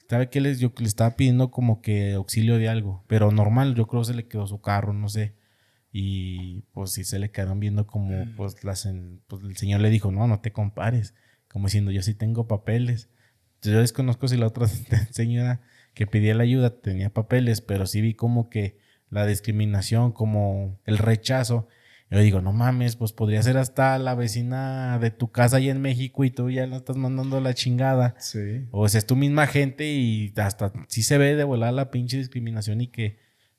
Speaker 8: ¿Sabe qué? Yo le estaba pidiendo como que auxilio de algo, pero normal, yo creo que se le quedó su carro, no sé. Y pues sí se le quedaron viendo como, pues el señor le dijo, no te compares. Como diciendo, yo sí tengo papeles. Yo desconozco si la otra señora que pedía la ayuda tenía papeles, pero sí vi como que la discriminación, como el rechazo. Yo digo, no mames, pues podría ser hasta la vecina de tu casa allá en México y tú ya la estás mandando a la chingada.
Speaker 6: Sí.
Speaker 8: O sea, es tu misma gente y hasta sí se ve de volar la pinche discriminación y que,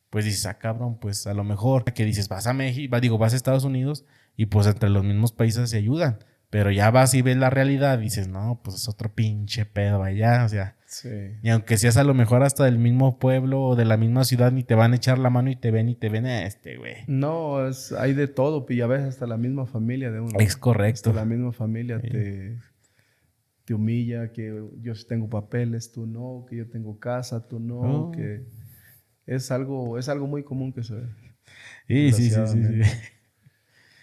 Speaker 8: pues dices, cabrón, pues a lo mejor que dices, vas a México, vas a Estados Unidos y pues entre los mismos países se ayudan. Pero ya vas y ves la realidad y dices, no, pues es otro pinche pedo allá, o sea.
Speaker 6: Sí.
Speaker 8: Y aunque seas a lo mejor hasta del mismo pueblo o de la misma ciudad, ni te van a echar la mano y te ven güey.
Speaker 6: No, hay de todo, y a veces hasta la misma familia de uno.
Speaker 8: Es correcto.
Speaker 6: Hasta la misma familia
Speaker 8: Sí.
Speaker 6: te humilla, que yo sí tengo papeles, tú no, que yo tengo casa, tú no,
Speaker 8: Oh.
Speaker 6: que es algo muy común que se ve.
Speaker 8: Sí.
Speaker 6: Desgraciadamente.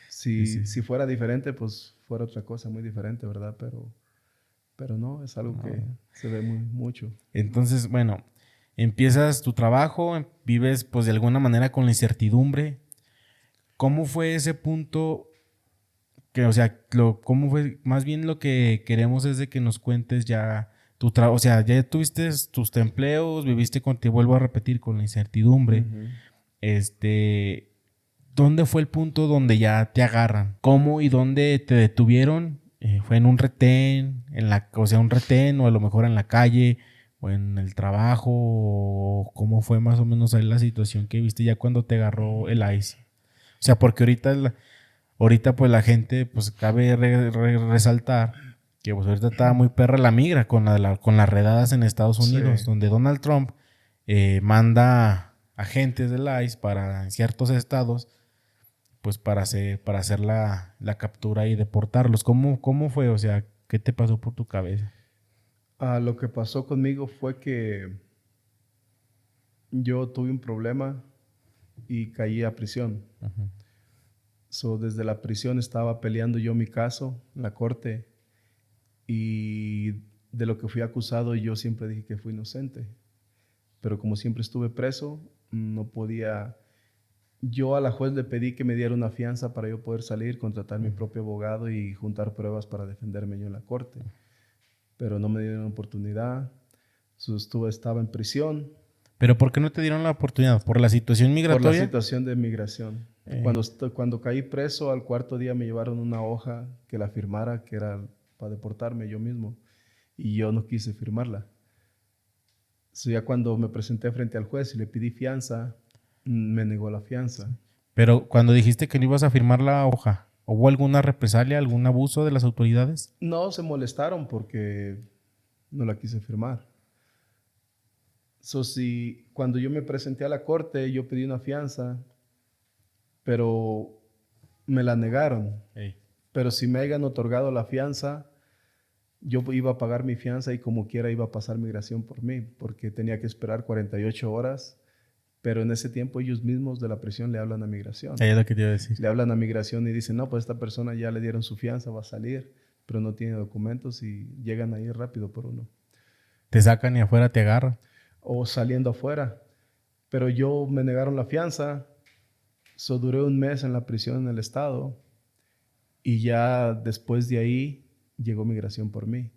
Speaker 6: Si
Speaker 8: Sí.
Speaker 6: fuera diferente, pues fuera otra cosa muy diferente, ¿verdad? Pero no, es algo que se ve mucho.
Speaker 8: Entonces, bueno, empiezas tu trabajo, vives pues de alguna manera con la incertidumbre. ¿Cómo fue ese punto? ¿Cómo fue? Más bien lo que queremos es de que nos cuentes ya tu trabajo, o sea, ya tuviste tus empleos, viviste te vuelvo a repetir, con la incertidumbre.
Speaker 6: Ujú.
Speaker 8: ¿Dónde fue el punto donde ya te agarran? ¿Cómo y dónde te detuvieron? ¿Fue en un retén, un retén o a lo mejor en la calle o en el trabajo? ¿O cómo fue más o menos ahí la situación que viste ya cuando te agarró el ICE? O sea, porque ahorita pues la gente, pues cabe resaltar que pues ahorita estaba muy perra la migra con las redadas en Estados Unidos,
Speaker 6: Sí.
Speaker 8: donde Donald Trump manda agentes del ICE en ciertos estados, pues para hacer la captura y deportarlos. ¿Cómo fue? O sea, ¿qué te pasó por tu cabeza?
Speaker 6: Lo que pasó conmigo fue que yo tuve un problema y caí a prisión. Desde la prisión estaba peleando yo mi caso en la corte y de lo que fui acusado yo siempre dije que fui inocente. Pero como siempre estuve preso, no podía... Yo a la juez le pedí que me diera una fianza para yo poder salir, contratar mi propio abogado y juntar pruebas para defenderme yo en la corte. Pero no me dieron oportunidad. Estaba en prisión.
Speaker 8: ¿Pero por qué no te dieron la oportunidad? ¿Por la situación migratoria?
Speaker 6: Por la situación de migración. Cuando caí preso, al cuarto día me llevaron una hoja que la firmara, que era para deportarme yo mismo. Y yo no quise firmarla. Ya cuando me presenté frente al juez y le pedí fianza, me negó la fianza.
Speaker 8: Pero cuando dijiste que no ibas a firmar la hoja, ¿Hubo alguna represalia, algún abuso de las autoridades?
Speaker 6: No se molestaron porque no la quise firmar. Si cuando yo me presenté a la corte, yo pedí una fianza, pero me la negaron.
Speaker 8: Ey.
Speaker 6: Pero si me hayan otorgado la fianza, yo iba a pagar mi fianza y como quiera iba a pasar migración por mí, porque tenía que esperar 48 horas, pero en ese tiempo ellos mismos de la prisión le hablan a migración.
Speaker 8: Ahí es lo que te iba a decir.
Speaker 6: Le hablan a migración y dicen, no, pues esta persona ya le dieron su fianza, va a salir, pero no tiene documentos y llegan ahí rápido por uno.
Speaker 8: Te sacan y afuera te agarran.
Speaker 6: O saliendo afuera. Pero yo me negaron la fianza, duré un mes en la prisión en el estado y ya después de ahí llegó migración por mí.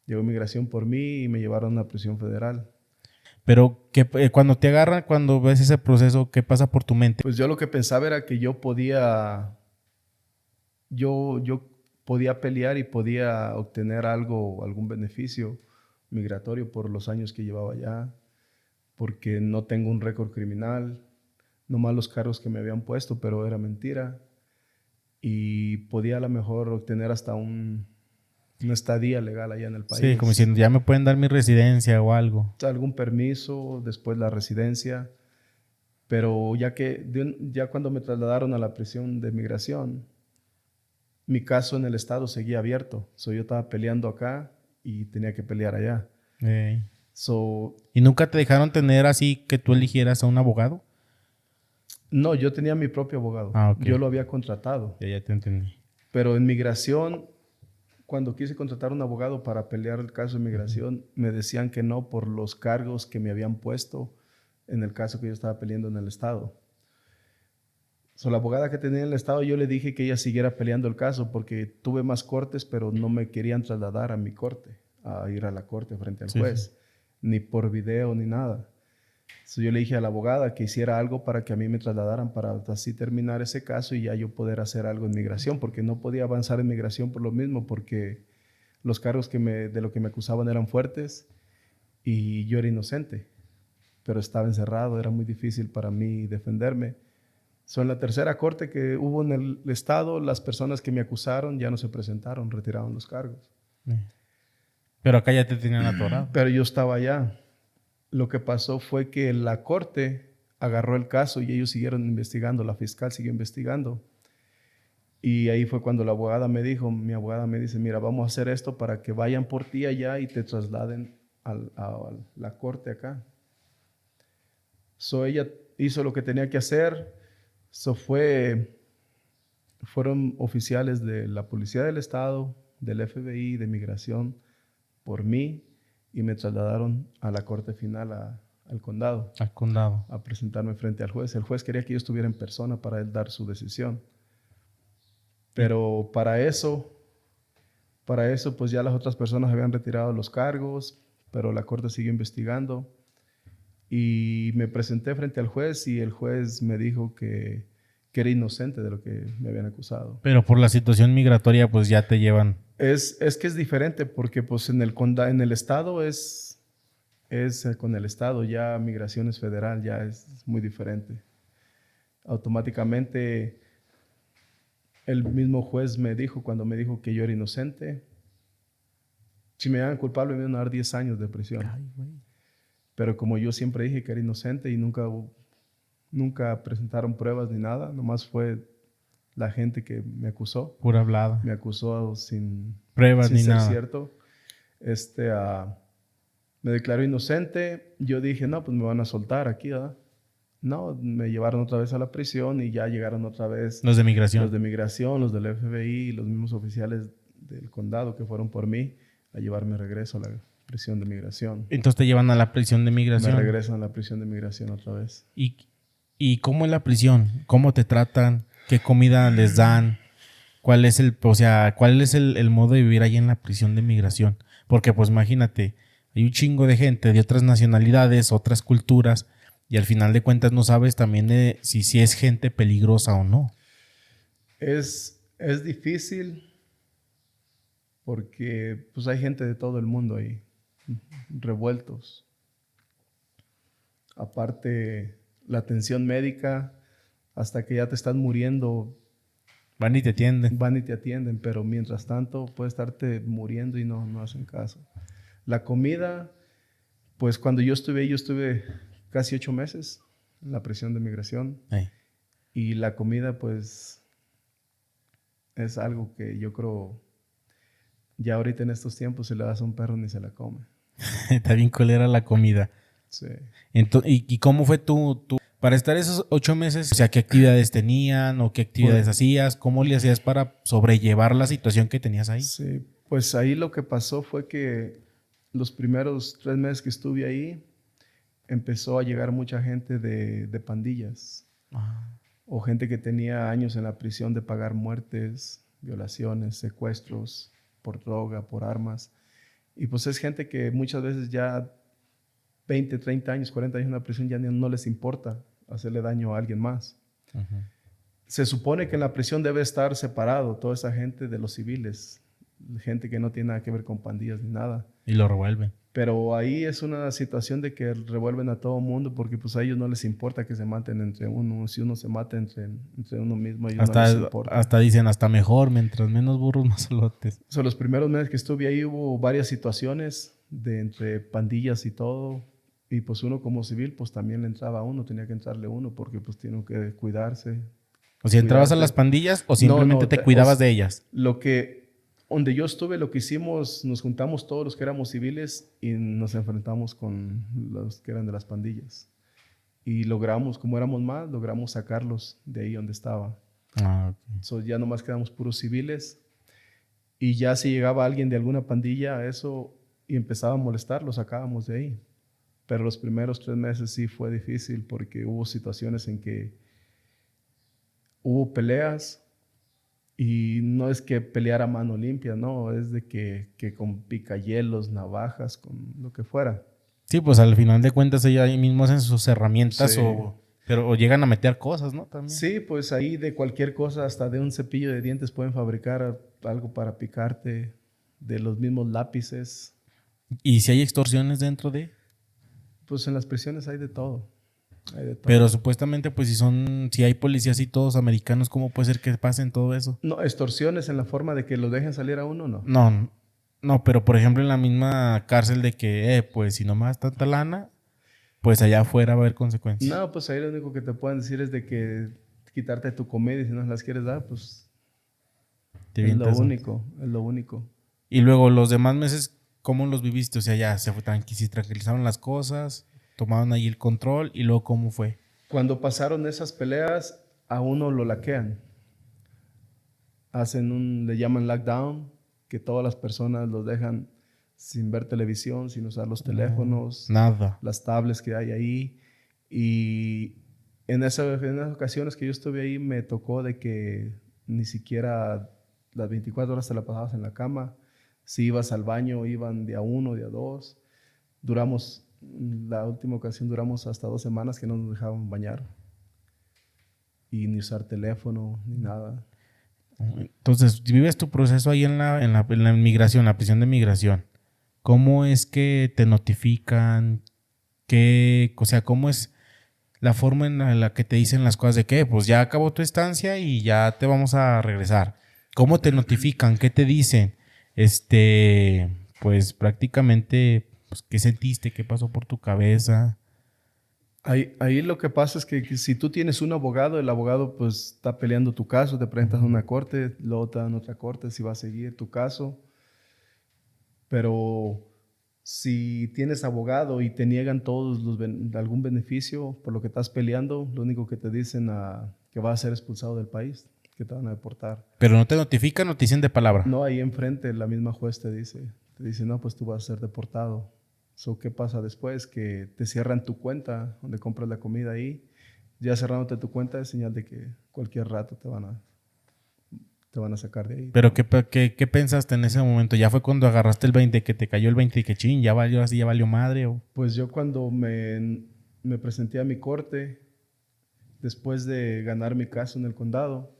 Speaker 6: Llegó migración por mí y me llevaron a prisión federal.
Speaker 8: Pero cuando te agarran, cuando ves ese proceso, ¿qué pasa por tu mente?
Speaker 6: Pues yo lo que pensaba era que yo podía pelear y podía obtener algún beneficio migratorio por los años que llevaba allá, porque no tengo un récord criminal, nomás los cargos que me habían puesto, pero era mentira. Y podía a lo mejor obtener hasta una estadía legal allá en el país.
Speaker 8: Sí, como diciendo, ya me pueden dar mi residencia o algo.
Speaker 6: Algún permiso, después la residencia. Pero ya cuando me trasladaron a la prisión de migración, mi caso en el estado seguía abierto. Yo estaba peleando acá y tenía que pelear allá.
Speaker 8: Ey. ¿Y nunca te dejaron tener así que tú eligieras a un abogado?
Speaker 6: No, yo tenía mi propio abogado.
Speaker 8: Okay.
Speaker 6: Yo lo había contratado.
Speaker 8: Ya te entendí.
Speaker 6: Pero en migración, cuando quise contratar un abogado para pelear el caso de migración, me decían que no por los cargos que me habían puesto en el caso que yo estaba peleando en el estado. La abogada que tenía en el estado, yo le dije que ella siguiera peleando el caso porque tuve más cortes, pero no me querían trasladar a mi corte, a ir a la corte frente al juez, ni por video ni nada. Yo le dije a la abogada que hiciera algo para que a mí me trasladaran para así terminar ese caso y ya yo poder hacer algo en migración, porque no podía avanzar en migración por lo mismo, porque los cargos de lo que me acusaban eran fuertes y yo era inocente, pero estaba encerrado, era muy difícil para mí defenderme. En la tercera corte que hubo en el estado, las personas que me acusaron ya no se presentaron, retiraron los cargos.
Speaker 8: Pero acá ya te tenían atorado.
Speaker 6: Pero yo estaba allá. Lo que pasó fue que la corte agarró el caso y ellos siguieron investigando, la fiscal siguió investigando. Y ahí fue cuando mi abogada me dice, mira, vamos a hacer esto para que vayan por ti allá y te trasladen a la corte acá. Ella hizo lo que tenía que hacer. Fueron oficiales de la Policía del Estado, del FBI, de Migración, por mí, y me trasladaron a la corte final, al condado.
Speaker 8: Al condado.
Speaker 6: A presentarme frente al juez. El juez quería que yo estuviera en persona para él dar su decisión. Pero para eso, pues ya las otras personas habían retirado los cargos, pero la corte siguió investigando. Y me presenté frente al juez y el juez me dijo que era inocente de lo que me habían acusado.
Speaker 8: Pero por la situación migratoria, pues ya te llevan.
Speaker 6: Es que es diferente porque pues en el estado es con el estado, ya migración es federal, ya es muy diferente. Automáticamente el mismo juez cuando me dijo que yo era inocente, si me hagan culpable me iban a dar 10 años de prisión.
Speaker 8: Ay, güey.
Speaker 6: Pero como yo siempre dije que era inocente y nunca presentaron pruebas ni nada, nomás fue la gente que me acusó.
Speaker 8: Pura hablada.
Speaker 6: Me acusó sin
Speaker 8: pruebas ni
Speaker 6: ser
Speaker 8: nada.
Speaker 6: Cierto. Me declaró inocente. Yo dije, no, pues me van a soltar aquí, ¿verdad? No, me llevaron otra vez a la prisión y ya llegaron otra vez
Speaker 8: Los de migración.
Speaker 6: Los de migración, los del FBI, los mismos oficiales del condado que fueron por mí a llevarme regreso a la prisión de migración.
Speaker 8: Entonces te llevan a la prisión de migración.
Speaker 6: Me regresan a la prisión de migración otra vez.
Speaker 8: ¿Y cómo es la prisión? ¿Cómo te tratan? ¿Qué comida les dan? ¿Cuál es el modo de vivir ahí en la prisión de migración? Porque pues imagínate, hay un chingo de gente de otras nacionalidades, otras culturas, y al final de cuentas no sabes también de si es gente peligrosa o no.
Speaker 6: Es difícil porque pues hay gente de todo el mundo ahí, revueltos. Aparte, la atención médica, hasta que ya te estás muriendo,
Speaker 8: Van y te atienden.
Speaker 6: Van y te atienden, pero mientras tanto puedes estarte muriendo y no hacen caso. La comida, pues cuando yo estuve ahí, yo estuve casi 8 meses en la prisión de migración.
Speaker 8: Ey.
Speaker 6: Y la comida, pues, es algo que yo creo, ya ahorita en estos tiempos, si le das a un perro ni se la come.
Speaker 8: Está bien culera la comida.
Speaker 6: Sí.
Speaker 8: ¿Y cómo fue para estar esos 8 meses? O sea, ¿qué actividades tenían o qué actividades hacías? ¿Cómo le hacías para sobrellevar la situación que tenías ahí?
Speaker 6: Sí, pues ahí lo que pasó fue que los primeros 3 meses que estuve ahí, empezó a llegar mucha gente de pandillas. O gente que tenía años en la prisión de pagar muertes, violaciones, secuestros, por droga, por armas. Y pues es gente que muchas veces ya 20, 30 años, 40 años en la prisión ya no les importa hacerle daño a alguien más. Se supone que en la prisión debe estar separado toda esa gente de los civiles, gente que no tiene nada que ver con pandillas ni nada.
Speaker 8: Y lo revuelven.
Speaker 6: Pero ahí es una situación de que revuelven a todo mundo porque pues a ellos no les importa que se maten entre uno. Si uno se mata entre uno mismo, a ellos no les importa.
Speaker 8: Hasta dicen, hasta mejor, mientras menos burros, más solotes.
Speaker 6: O sea, los primeros meses que estuve ahí hubo varias situaciones de entre pandillas y todo. Y pues uno como civil pues también le entraba a uno, tenía que entrarle uno porque pues tiene que cuidarse.
Speaker 8: O sea, ¿entrabas a las pandillas o simplemente te cuidabas de ellas?
Speaker 6: Donde yo estuve, lo que hicimos, nos juntamos todos los que éramos civiles y nos enfrentamos con los que eran de las pandillas. Y logramos, como éramos más, logramos sacarlos de ahí donde estaba. So, ya nomás quedamos puros civiles. Y ya si llegaba alguien de alguna pandilla, eso, y empezaba a molestar, lo sacábamos de ahí. Pero los primeros 3 meses sí fue difícil porque hubo situaciones en que hubo peleas. Y no es que pelear a mano limpia, no, es de que con picahielos, navajas, con lo que fuera.
Speaker 8: Sí, pues al final de cuentas ellos ahí mismo hacen sus herramientas
Speaker 6: Sí.
Speaker 8: o llegan a meter cosas, ¿no? También.
Speaker 6: Sí, pues ahí de cualquier cosa, hasta de un cepillo de dientes pueden fabricar algo para picarte, de los mismos lápices.
Speaker 8: ¿Y si hay extorsiones dentro de?
Speaker 6: Pues en las prisiones hay de todo.
Speaker 8: Pero supuestamente, pues si hay policías y todos americanos, ¿cómo puede ser que pasen todo eso?
Speaker 6: No, extorsiones en la forma de que lo dejen salir a uno, no.
Speaker 8: No, pero por ejemplo en la misma cárcel de que, pues si no me das tanta lana, pues allá afuera va a haber consecuencias.
Speaker 6: No, pues ahí lo único que te pueden decir es de que quitarte tu comida y si no las quieres dar, pues es lo único.
Speaker 8: Y luego los demás meses, ¿cómo los viviste? O sea, ya se tranquilizaron las cosas, tomaron ahí el control y luego ¿cómo fue?
Speaker 6: Cuando pasaron esas peleas, a uno lo laquean. Le llaman lockdown, que todas las personas los dejan sin ver televisión, sin usar los teléfonos.
Speaker 8: Nada.
Speaker 6: Las tablets que hay ahí. Y en esas ocasiones que yo estuve ahí, me tocó de que ni siquiera las 24 horas te la pasabas en la cama. Si ibas al baño, iban de a 1, de a 2. La última ocasión duramos hasta 2 semanas que no nos dejaban bañar. Y ni usar teléfono, ni nada.
Speaker 8: Entonces, vives tu proceso ahí en la migración, la prisión de migración. ¿Cómo es que te notifican? O sea, ¿cómo es la forma en la que te dicen las cosas de que pues ya acabó tu estancia y ya te vamos a regresar? ¿Cómo te notifican? ¿Qué te dicen? Pues prácticamente, pues, ¿qué sentiste? ¿Qué pasó por tu cabeza?
Speaker 6: Ahí lo que pasa es que si tú tienes un abogado, el abogado pues está peleando tu caso, te presentas a una corte, luego te dan otra corte si va a seguir tu caso. Pero si tienes abogado y te niegan todos algún beneficio por lo que estás peleando, lo único que te dicen que vas a ser expulsado del país, que te van a deportar.
Speaker 8: ¿Pero no te notifican o te dicen de palabra?
Speaker 6: No, ahí enfrente la misma juez te dice, no, pues tú vas a ser deportado. ¿Qué pasa después? Que te cierran tu cuenta donde compras la comida ahí. Ya cerrándote tu cuenta es señal de que cualquier rato te van a sacar de ahí.
Speaker 8: ¿Pero qué pensaste en ese momento? ¿Ya fue cuando agarraste el 20, que te cayó el 20 y que ching, ya valió madre? ¿O?
Speaker 6: Pues yo cuando me presenté a mi corte, después de ganar mi caso en el condado,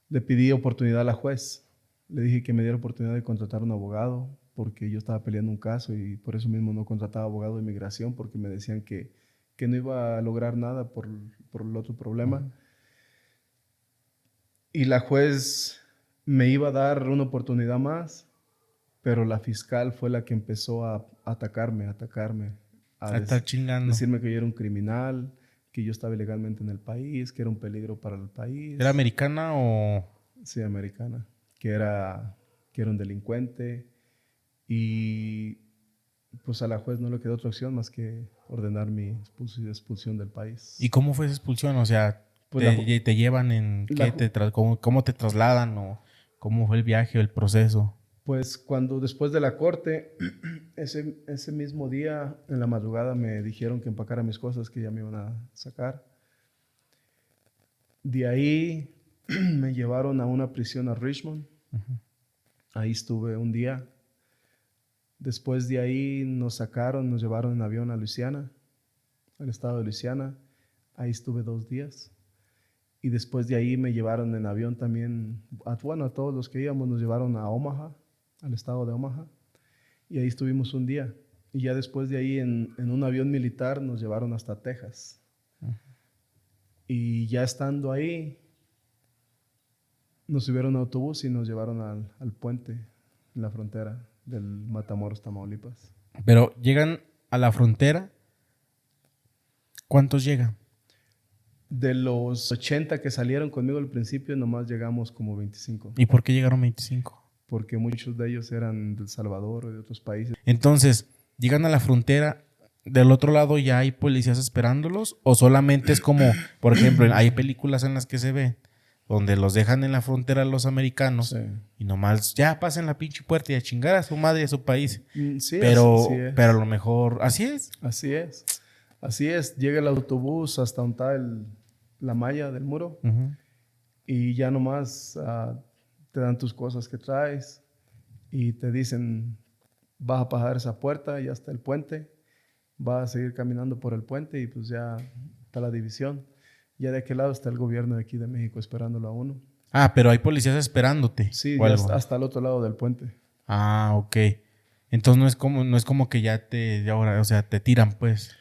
Speaker 6: le pedí oportunidad a la juez. Le dije que me diera oportunidad de contratar un abogado porque yo estaba peleando un caso y por eso mismo no contrataba abogado de inmigración porque me decían que no iba a lograr nada por el otro problema. Y la juez me iba a dar una oportunidad más, pero la fiscal fue la que empezó a atacarme,
Speaker 8: A estar chingando.
Speaker 6: decirme que yo era un criminal, que yo estaba ilegalmente en el país, que era un peligro para el país.
Speaker 8: ¿Era americana o...?
Speaker 6: Sí, americana. Que era un delincuente. Y pues a la juez no le quedó otra opción más que ordenar mi expulsión del país.
Speaker 8: ¿Y cómo fue esa expulsión? O sea,
Speaker 6: Pues
Speaker 8: ¿te llevan en
Speaker 6: la-
Speaker 8: qué? ¿Cómo te trasladan? ¿O cómo fue el viaje o el proceso?
Speaker 6: Pues cuando después de la corte, ese mismo día, en la madrugada, me dijeron que empacara mis cosas que ya me iban a sacar. De ahí me llevaron a una prisión a Richmond. Ahí estuve un día. Después de ahí nos llevaron en avión a Luisiana, al estado de Luisiana. Ahí estuve 2 días. Y después de ahí me llevaron en avión también, a todos los que íbamos nos llevaron a Omaha, al estado de Omaha. Y ahí estuvimos un día. Y ya después de ahí en un avión militar nos llevaron hasta Texas. Y ya estando ahí, nos subieron a autobús y nos llevaron al puente en la frontera del Matamoros, Tamaulipas.
Speaker 8: Pero llegan a la frontera. ¿Cuántos llegan?
Speaker 6: De los 80 que salieron conmigo al principio, nomás llegamos como 25.
Speaker 8: ¿Y por qué llegaron 25?
Speaker 6: Porque muchos de ellos eran de El Salvador o de otros países.
Speaker 8: Entonces, llegan a la frontera. ¿Del otro lado ya hay policías esperándolos? ¿O solamente es como, por ejemplo, hay películas en las que se ve donde los dejan en la frontera los americanos
Speaker 6: Sí.
Speaker 8: y nomás ya pasen la pinche puerta y a chingar a su madre y a su país?
Speaker 6: Sí,
Speaker 8: Pero,
Speaker 6: así es.
Speaker 8: pero a lo mejor, así es.
Speaker 6: Así es. Así es. Llega el autobús hasta donde está la malla del muro
Speaker 8: Ujú.
Speaker 6: y ya nomás te dan tus cosas que traes y te dicen, vas a pasar esa puerta y hasta el puente, vas a seguir caminando por el puente y pues ya está la división. Ya de aquel lado está el gobierno de aquí de México esperándolo a uno.
Speaker 8: Ah, pero hay policías esperándote.
Speaker 6: Sí,
Speaker 8: o
Speaker 6: ya
Speaker 8: algo.
Speaker 6: hasta el otro lado del puente.
Speaker 8: Ah, ok. Entonces no es como que ya ahora, o sea, te tiran, pues.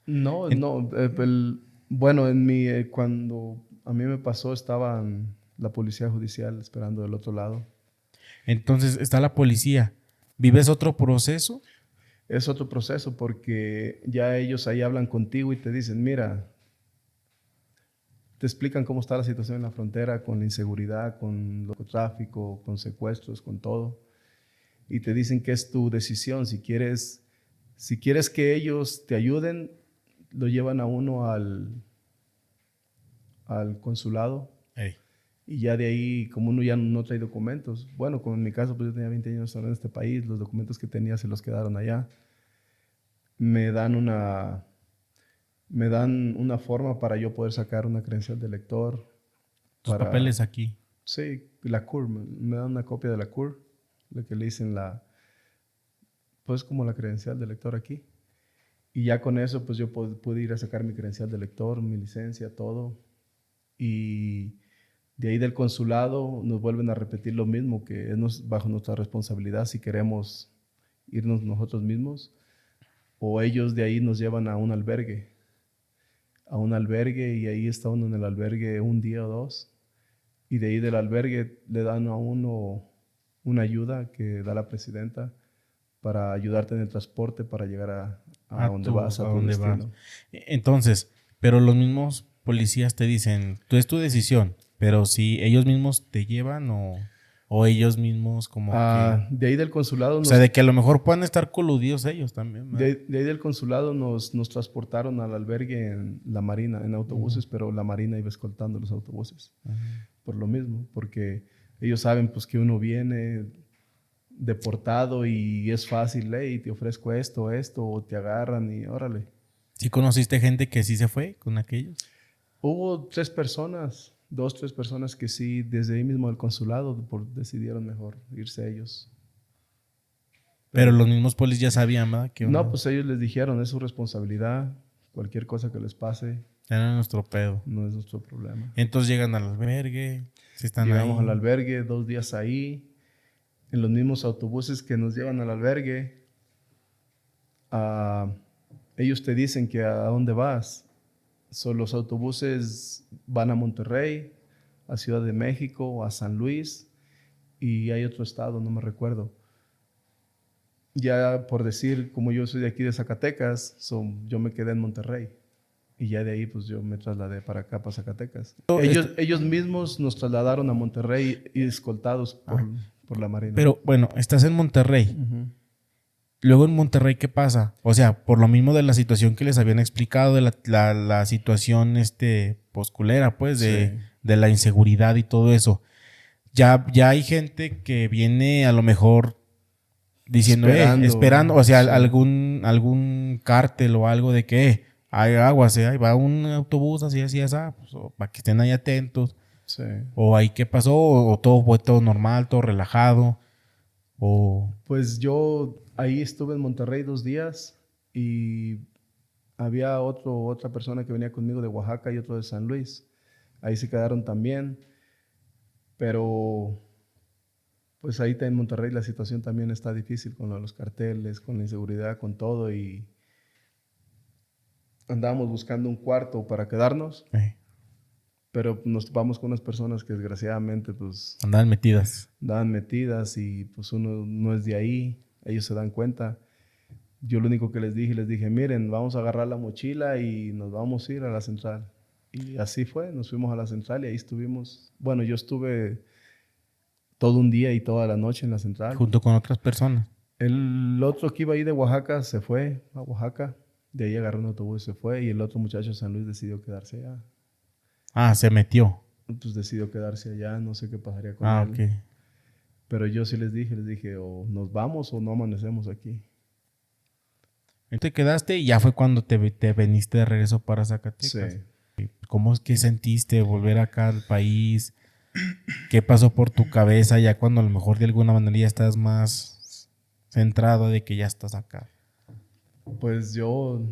Speaker 6: No, no. Bueno, cuando a mí me pasó, estaban la policía judicial esperando del otro lado.
Speaker 8: Entonces está la policía. ¿Vives otro proceso?
Speaker 6: Es otro proceso porque ya ellos ahí hablan contigo y te dicen, mira, te explican cómo está la situación en la frontera con la inseguridad, con el narcotráfico, con secuestros, con todo. Y te dicen que es tu decisión. Si quieres que ellos te ayuden, lo llevan a uno al consulado.
Speaker 8: Ey.
Speaker 6: Y ya de ahí, como uno ya no trae documentos, bueno, como en mi caso, pues yo tenía 20 años ahora en este país, los documentos que tenía se los quedaron allá. Me dan una forma para yo poder sacar una credencial de lector.
Speaker 8: Tus papeles aquí.
Speaker 6: Sí, la CUR, me dan una copia de la CUR, lo que le dicen pues como la credencial de lector aquí. Y ya con eso, pues yo pude ir a sacar mi credencial de lector, mi licencia, todo. Y de ahí del consulado nos vuelven a repetir lo mismo, que es bajo nuestra responsabilidad si queremos irnos nosotros mismos, o ellos de ahí nos llevan a un albergue. Y ahí está uno en el albergue un día o 2. Y de ahí del albergue le dan a uno una ayuda que da la presidenta para ayudarte en el transporte para llegar a donde vas, a tu destino.
Speaker 8: Entonces, pero los mismos policías te dicen, tú es tu decisión, pero si ellos mismos te llevan o ellos mismos como que...
Speaker 6: De ahí del consulado...
Speaker 8: O sea, de que a lo mejor puedan estar coludidos ellos también.
Speaker 6: De ahí del consulado nos transportaron al albergue en la Marina, en autobuses, pero la Marina iba escoltando los autobuses. Por lo mismo, porque ellos saben pues que uno viene deportado y es fácil, y te ofrezco esto, o te agarran y órale.
Speaker 8: ¿Sí conociste gente que sí se fue con aquellos?
Speaker 6: Hubo 3 personas, 3 personas que sí, desde ahí mismo del consulado, decidieron mejor irse ellos.
Speaker 8: Pero los mismos policías ya sabían, ¿verdad?
Speaker 6: No, pues ellos les dijeron, es su responsabilidad, cualquier cosa que les pase.
Speaker 8: Era nuestro pedo.
Speaker 6: No es nuestro problema.
Speaker 8: Entonces llegan al albergue, si están
Speaker 6: Llegamos
Speaker 8: ahí.
Speaker 6: al albergue, 2 días ahí, en los mismos autobuses que nos llevan al albergue. Ellos te dicen que a dónde vas. Los autobuses van a Monterrey, a Ciudad de México, a San Luis y hay otro estado, no me recuerdo. Ya por decir, como yo soy de aquí de Zacatecas, yo me quedé en Monterrey. Y ya de ahí, pues yo me trasladé para acá, para Zacatecas. Ellos mismos nos trasladaron a Monterrey y escoltados por la Marina.
Speaker 8: Pero bueno, estás en Monterrey. Luego en Monterrey, ¿qué pasa? O sea, por lo mismo de la situación que les habían explicado, de la situación posculera, pues, de la inseguridad y todo eso. Ya hay gente que viene a lo mejor diciendo, esperando, o sea, algún cártel o algo de que hay aguas, ahí va un autobús así, pues, para que estén ahí atentos.
Speaker 6: Sí.
Speaker 8: O ahí qué pasó, o todo fue todo normal, todo relajado.
Speaker 6: Pues yo ahí estuve en Monterrey 2 días y había otra persona que venía conmigo de Oaxaca y otro de San Luis. Ahí se quedaron también, pero pues ahí en Monterrey la situación también está difícil con los carteles, con la inseguridad, con todo y andábamos buscando un cuarto para quedarnos, pero nos topamos con unas personas que desgraciadamente pues
Speaker 8: andaban metidas
Speaker 6: y pues uno no es de ahí, ellos se dan cuenta. Yo lo único que les dije, miren, vamos a agarrar la mochila y nos vamos a ir a la central. Y así fue, nos fuimos a la central y ahí estuvimos. Bueno, yo estuve todo un día y toda la noche en la central.
Speaker 8: Junto con otras personas.
Speaker 6: El otro que iba ahí de Oaxaca se fue a Oaxaca. De ahí agarró un autobús y se fue. Y el otro muchacho de San Luis decidió quedarse allá.
Speaker 8: Se metió.
Speaker 6: Pues decidió quedarse allá. No sé qué pasaría con él.
Speaker 8: Ok.
Speaker 6: Pero yo sí les dije, o nos vamos o no amanecemos aquí.
Speaker 8: Te quedaste y ya fue cuando te veniste de regreso para Zacatecas.
Speaker 6: Sí.
Speaker 8: ¿Cómo es que sentiste volver acá al país? ¿Qué pasó por tu cabeza ya cuando a lo mejor de alguna manera ya estás más centrado de que ya estás acá?
Speaker 6: Pues yo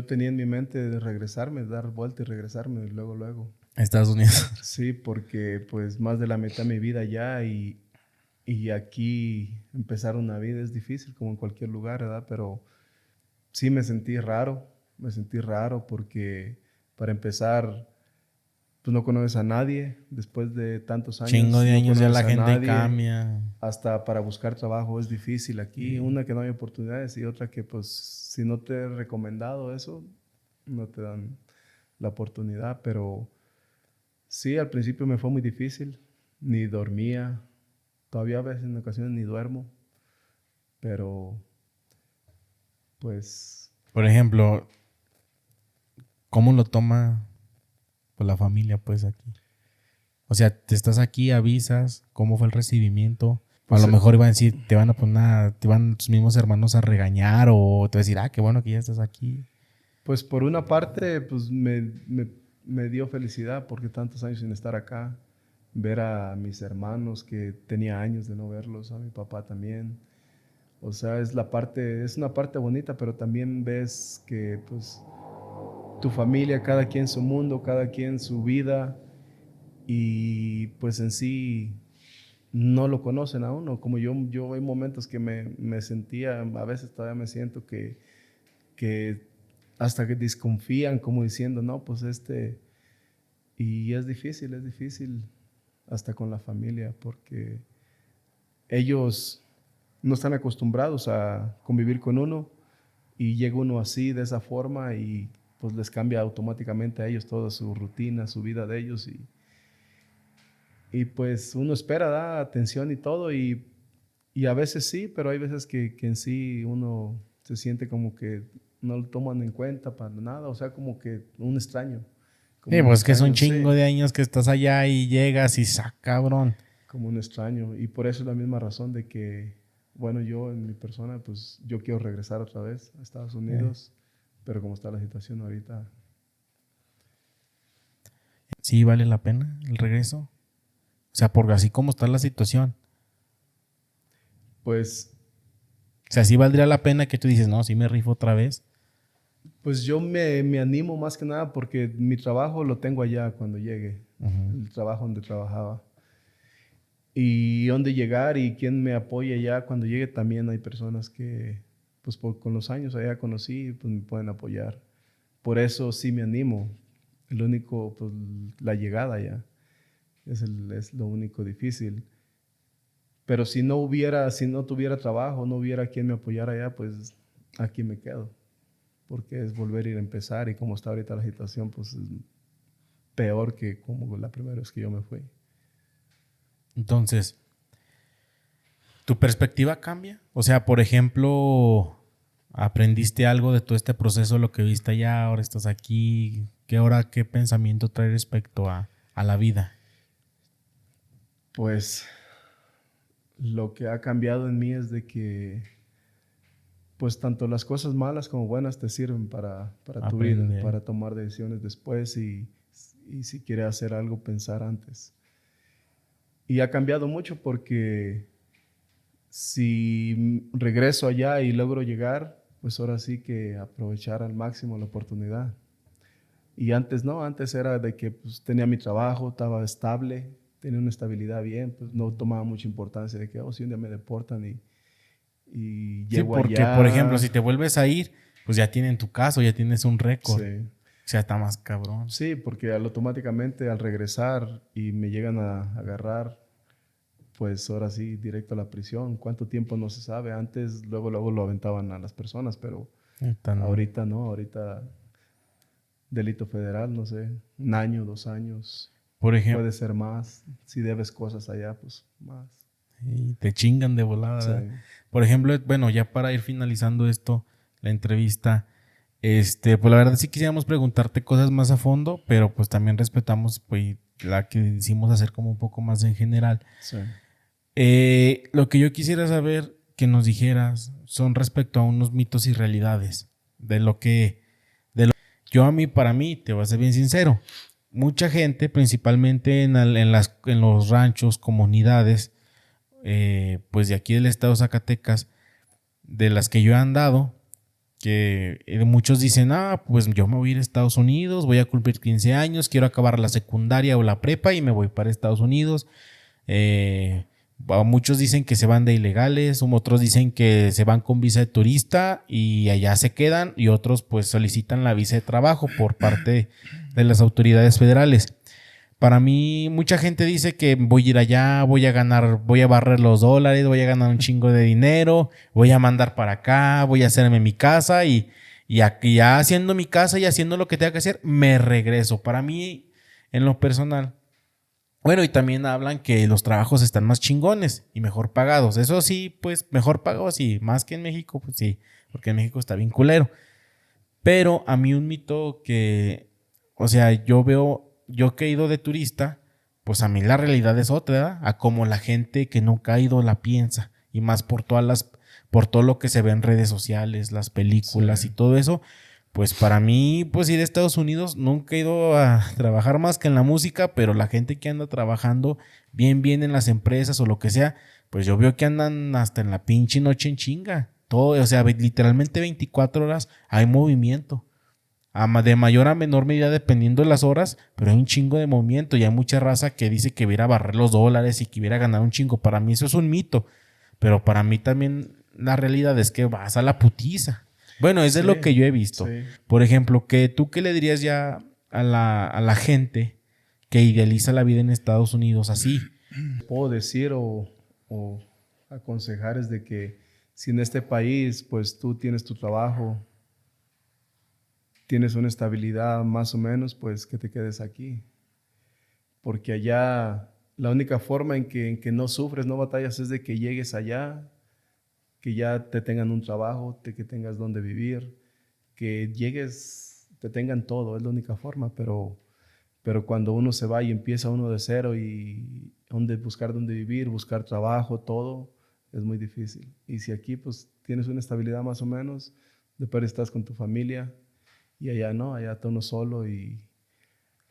Speaker 6: tenía en mi mente de regresarme, dar vuelta y regresarme luego.
Speaker 8: Estados Unidos.
Speaker 6: Sí, porque pues más de la mitad de mi vida ya y aquí empezar una vida es difícil como en cualquier lugar, ¿verdad? Pero sí me sentí raro porque para empezar pues no conoces a nadie después de tantos años.
Speaker 8: Chingo de años ya la gente
Speaker 6: nadie.
Speaker 8: cambia.
Speaker 6: Hasta para buscar trabajo es difícil aquí. Una que no hay oportunidades y otra que pues si no te he recomendado eso, no te dan la oportunidad. Pero sí, al principio me fue muy difícil. Ni dormía. Todavía a veces en ocasiones ni duermo. Pero pues...
Speaker 8: Por ejemplo, ¿cómo lo toma pues, la familia pues aquí? O sea, te estás aquí, avisas, ¿cómo fue el recibimiento? Pues a lo mejor iban a decir, te van tus mismos hermanos a regañar o te van a decir, qué bueno que ya estás aquí.
Speaker 6: Pues por una parte, pues me dio felicidad porque tantos años sin estar acá, ver a mis hermanos que tenía años de no verlos, a mi papá también. O sea, es una parte bonita, pero también ves que pues tu familia, cada quien su mundo, cada quien su vida y pues en sí no lo conocen a uno. Como yo hay momentos que me sentía, a veces todavía me siento que hasta que desconfían como diciendo, no, pues y es difícil hasta con la familia porque ellos no están acostumbrados a convivir con uno y llega uno así, de esa forma y pues les cambia automáticamente a ellos toda su rutina, su vida de ellos y pues uno espera, da atención y todo y a veces sí, pero hay veces que en sí uno se siente como que no lo toman en cuenta para nada, o sea, como que un extraño.
Speaker 8: Sí, pues que es un chingo de años que estás allá y llegas y cabrón.
Speaker 6: Como un extraño y por eso es la misma razón de que bueno, yo en mi persona, pues yo quiero regresar otra vez a Estados Unidos, pero como está la situación ahorita.
Speaker 8: ¿Sí vale la pena el regreso? O sea, porque así como está la situación.
Speaker 6: Pues...
Speaker 8: O sea, ¿sí valdría la pena que tú dices, no, sí me rifo otra vez?
Speaker 6: Pues yo me animo más que nada porque mi trabajo lo tengo allá cuando llegue. El trabajo donde trabajaba. Y dónde llegar y quién me apoya ya cuando llegue también hay personas que pues con los años allá conocí pues me pueden apoyar. Por eso sí me animo. El único pues la llegada ya. Es lo único difícil. Pero si no tuviera trabajo, no hubiera quien me apoyara allá, pues aquí me quedo. Porque es volver a ir a empezar y como está ahorita la situación, pues es peor que como la primera vez que yo me fui.
Speaker 8: Entonces, ¿tu perspectiva cambia? O sea, por ejemplo, ¿aprendiste algo de todo este proceso, lo que viste allá, ahora estás aquí? ¿Qué pensamiento trae respecto a la vida?
Speaker 6: Pues lo que ha cambiado en mí es de que pues tanto las cosas malas como buenas te sirven para tu vida, para tomar decisiones después y si quieres hacer algo, pensar antes. Y ha cambiado mucho porque si regreso allá y logro llegar, pues ahora sí que aprovechar al máximo la oportunidad. Y antes no, antes era de que pues, tenía mi trabajo, estaba estable, tenía una estabilidad bien, pues no tomaba mucha importancia de que, si un día me deportan y llego
Speaker 8: sí, porque,
Speaker 6: allá.
Speaker 8: por ejemplo, si te vuelves a ir, pues ya tienen tu caso, ya tienes un récord.
Speaker 6: Sí.
Speaker 8: O sea, está más cabrón.
Speaker 6: Sí, porque automáticamente al regresar y me llegan a agarrar, pues ahora sí, directo a la prisión. ¿Cuánto tiempo? No se sabe. Antes, luego lo aventaban a las personas, pero ahorita no. Ahorita delito federal, no sé, 1 año, 2 años.
Speaker 8: Por ejemplo.
Speaker 6: Puede ser más. Si debes cosas allá, pues más.
Speaker 8: Y te chingan de volada.
Speaker 6: Sí.
Speaker 8: Por ejemplo, bueno, ya para ir finalizando esto, la entrevista, pues la verdad sí quisiéramos preguntarte cosas más a fondo, pero pues también respetamos pues la que decimos hacer como un poco más en general.
Speaker 6: Sí.
Speaker 8: Lo que yo quisiera saber que nos dijeras son respecto a unos mitos y realidades para mí, te voy a ser bien sincero, mucha gente, principalmente en los ranchos, comunidades, pues de aquí del estado de Zacatecas, de las que yo he andado, que muchos dicen, pues yo me voy a ir a Estados Unidos, voy a cumplir 15 años, quiero acabar la secundaria o la prepa y me voy para Estados Unidos. Muchos dicen que se van de ilegales, otros dicen que se van con visa de turista y allá se quedan, y otros pues solicitan la visa de trabajo por parte de las autoridades federales. Para mí, mucha gente dice que voy a ir allá, voy a barrer los dólares, voy a ganar un chingo de dinero, voy a mandar para acá, voy a hacerme mi casa y aquí ya haciendo mi casa y haciendo lo que tenga que hacer, me regreso. Para mí, en lo personal, bueno, y también hablan que los trabajos están más chingones y mejor pagados. Eso sí, pues mejor pagados, sí, más que en México, pues sí, porque en México está bien culero. Pero a mí un mito que, o sea, yo que he ido de turista, pues a mí la realidad es otra, ¿verdad? A como la gente que nunca ha ido la piensa, y más por todo lo que se ve en redes sociales, las películas y todo eso. Pues para mí, pues ir a Estados Unidos, nunca he ido a trabajar más que en la música, pero la gente que anda trabajando bien en las empresas o lo que sea, pues yo veo que andan hasta en la pinche noche en chinga. Todo, o sea, literalmente 24 horas hay movimiento. De mayor a menor medida dependiendo de las horas, pero hay un chingo de movimiento y hay mucha raza que dice que viera a barrer los dólares y que viera a ganar un chingo. Para mí eso es un mito, pero para mí también la realidad es que vas a la putiza. Bueno, eso es lo que yo he visto. Sí. Por ejemplo, ¿tú qué le dirías ya a la gente que idealiza la vida en Estados Unidos así?
Speaker 6: Puedo decir o aconsejar es de que si en este país pues tú tienes tu trabajo, tienes una estabilidad más o menos, pues que te quedes aquí. Porque allá la única forma en que no sufres, no batallas, es de que llegues allá, que ya te tengan un trabajo, que tengas donde vivir, que llegues, te tengan todo, es la única forma, pero cuando uno se va y empieza uno de cero y buscar dónde vivir, buscar trabajo, todo, es muy difícil. Y si aquí pues tienes una estabilidad más o menos, después estás con tu familia, y allá no, allá está uno solo y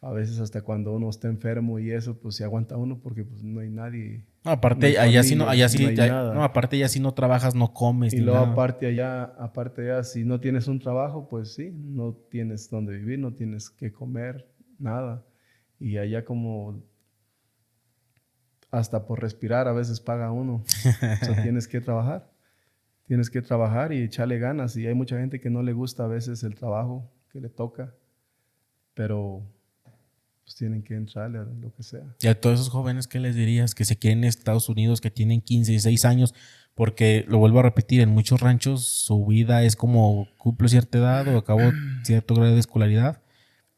Speaker 6: a veces hasta cuando uno está enfermo y eso, pues se aguanta uno porque pues no hay nadie.
Speaker 8: No, aparte,
Speaker 6: no
Speaker 8: allá
Speaker 6: familia,
Speaker 8: sí no, aparte ya si no trabajas no comes.
Speaker 6: Y luego aparte allá, si no tienes un trabajo, pues sí, no tienes dónde vivir, no tienes que comer, nada. Y allá como hasta por respirar a veces paga uno. O sea, tienes que trabajar. Tienes que trabajar y echarle ganas. Y hay mucha gente que no le gusta a veces el trabajo que le toca. Pero pues tienen que entrarle a lo que sea.
Speaker 8: Y a todos esos jóvenes, ¿qué les dirías? Que se quieren en Estados Unidos, que tienen 15, 16 años, porque lo vuelvo a repetir, en muchos ranchos su vida es como cumplo cierta edad o acabo cierto grado de escolaridad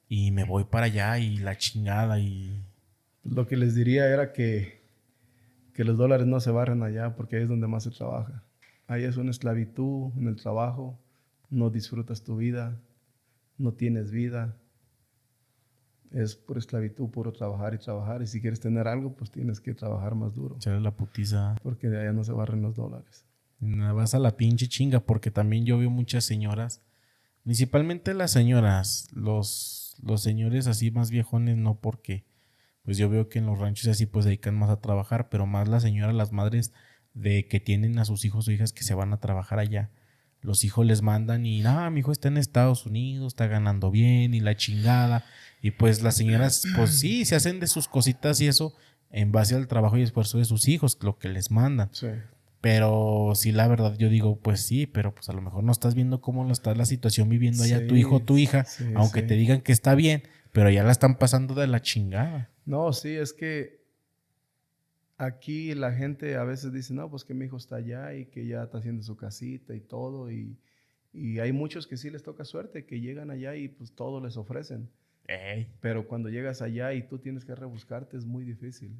Speaker 8: y me voy para allá y la chingada y...
Speaker 6: Lo que les diría era que los dólares no se barren allá porque ahí es donde más se trabaja. Ahí es una esclavitud en el trabajo, no disfrutas tu vida, no tienes vida. Es pura esclavitud, puro trabajar y trabajar. Y si quieres tener algo, pues tienes que trabajar más duro.
Speaker 8: Echarle la putiza.
Speaker 6: Porque de allá no se barren los dólares.
Speaker 8: Vas a la pinche chinga, porque también yo veo muchas señoras, principalmente las señoras, los señores así más viejones, no porque, pues yo veo que en los ranchos así pues se dedican más a trabajar, pero más las señoras, las madres de que tienen a sus hijos o hijas que se van a trabajar allá. Los hijos les mandan y, mi hijo está en Estados Unidos, está ganando bien y la chingada. Y pues las señoras, pues sí, se hacen de sus cositas y eso en base al trabajo y esfuerzo de sus hijos, lo que les mandan.
Speaker 6: Sí.
Speaker 8: Pero sí, la verdad, yo digo, pues sí, pero pues a lo mejor no estás viendo cómo lo está la situación viviendo allá tu hijo o tu hija, aunque te digan que está bien, pero ya la están pasando de la chingada.
Speaker 6: No, sí, es que aquí la gente a veces dice, no, pues que mi hijo está allá y que ya está haciendo su casita y todo. Y hay muchos que sí les toca suerte, que llegan allá y pues todo les ofrecen.
Speaker 8: Ey.
Speaker 6: Pero cuando llegas allá y tú tienes que rebuscarte es muy difícil.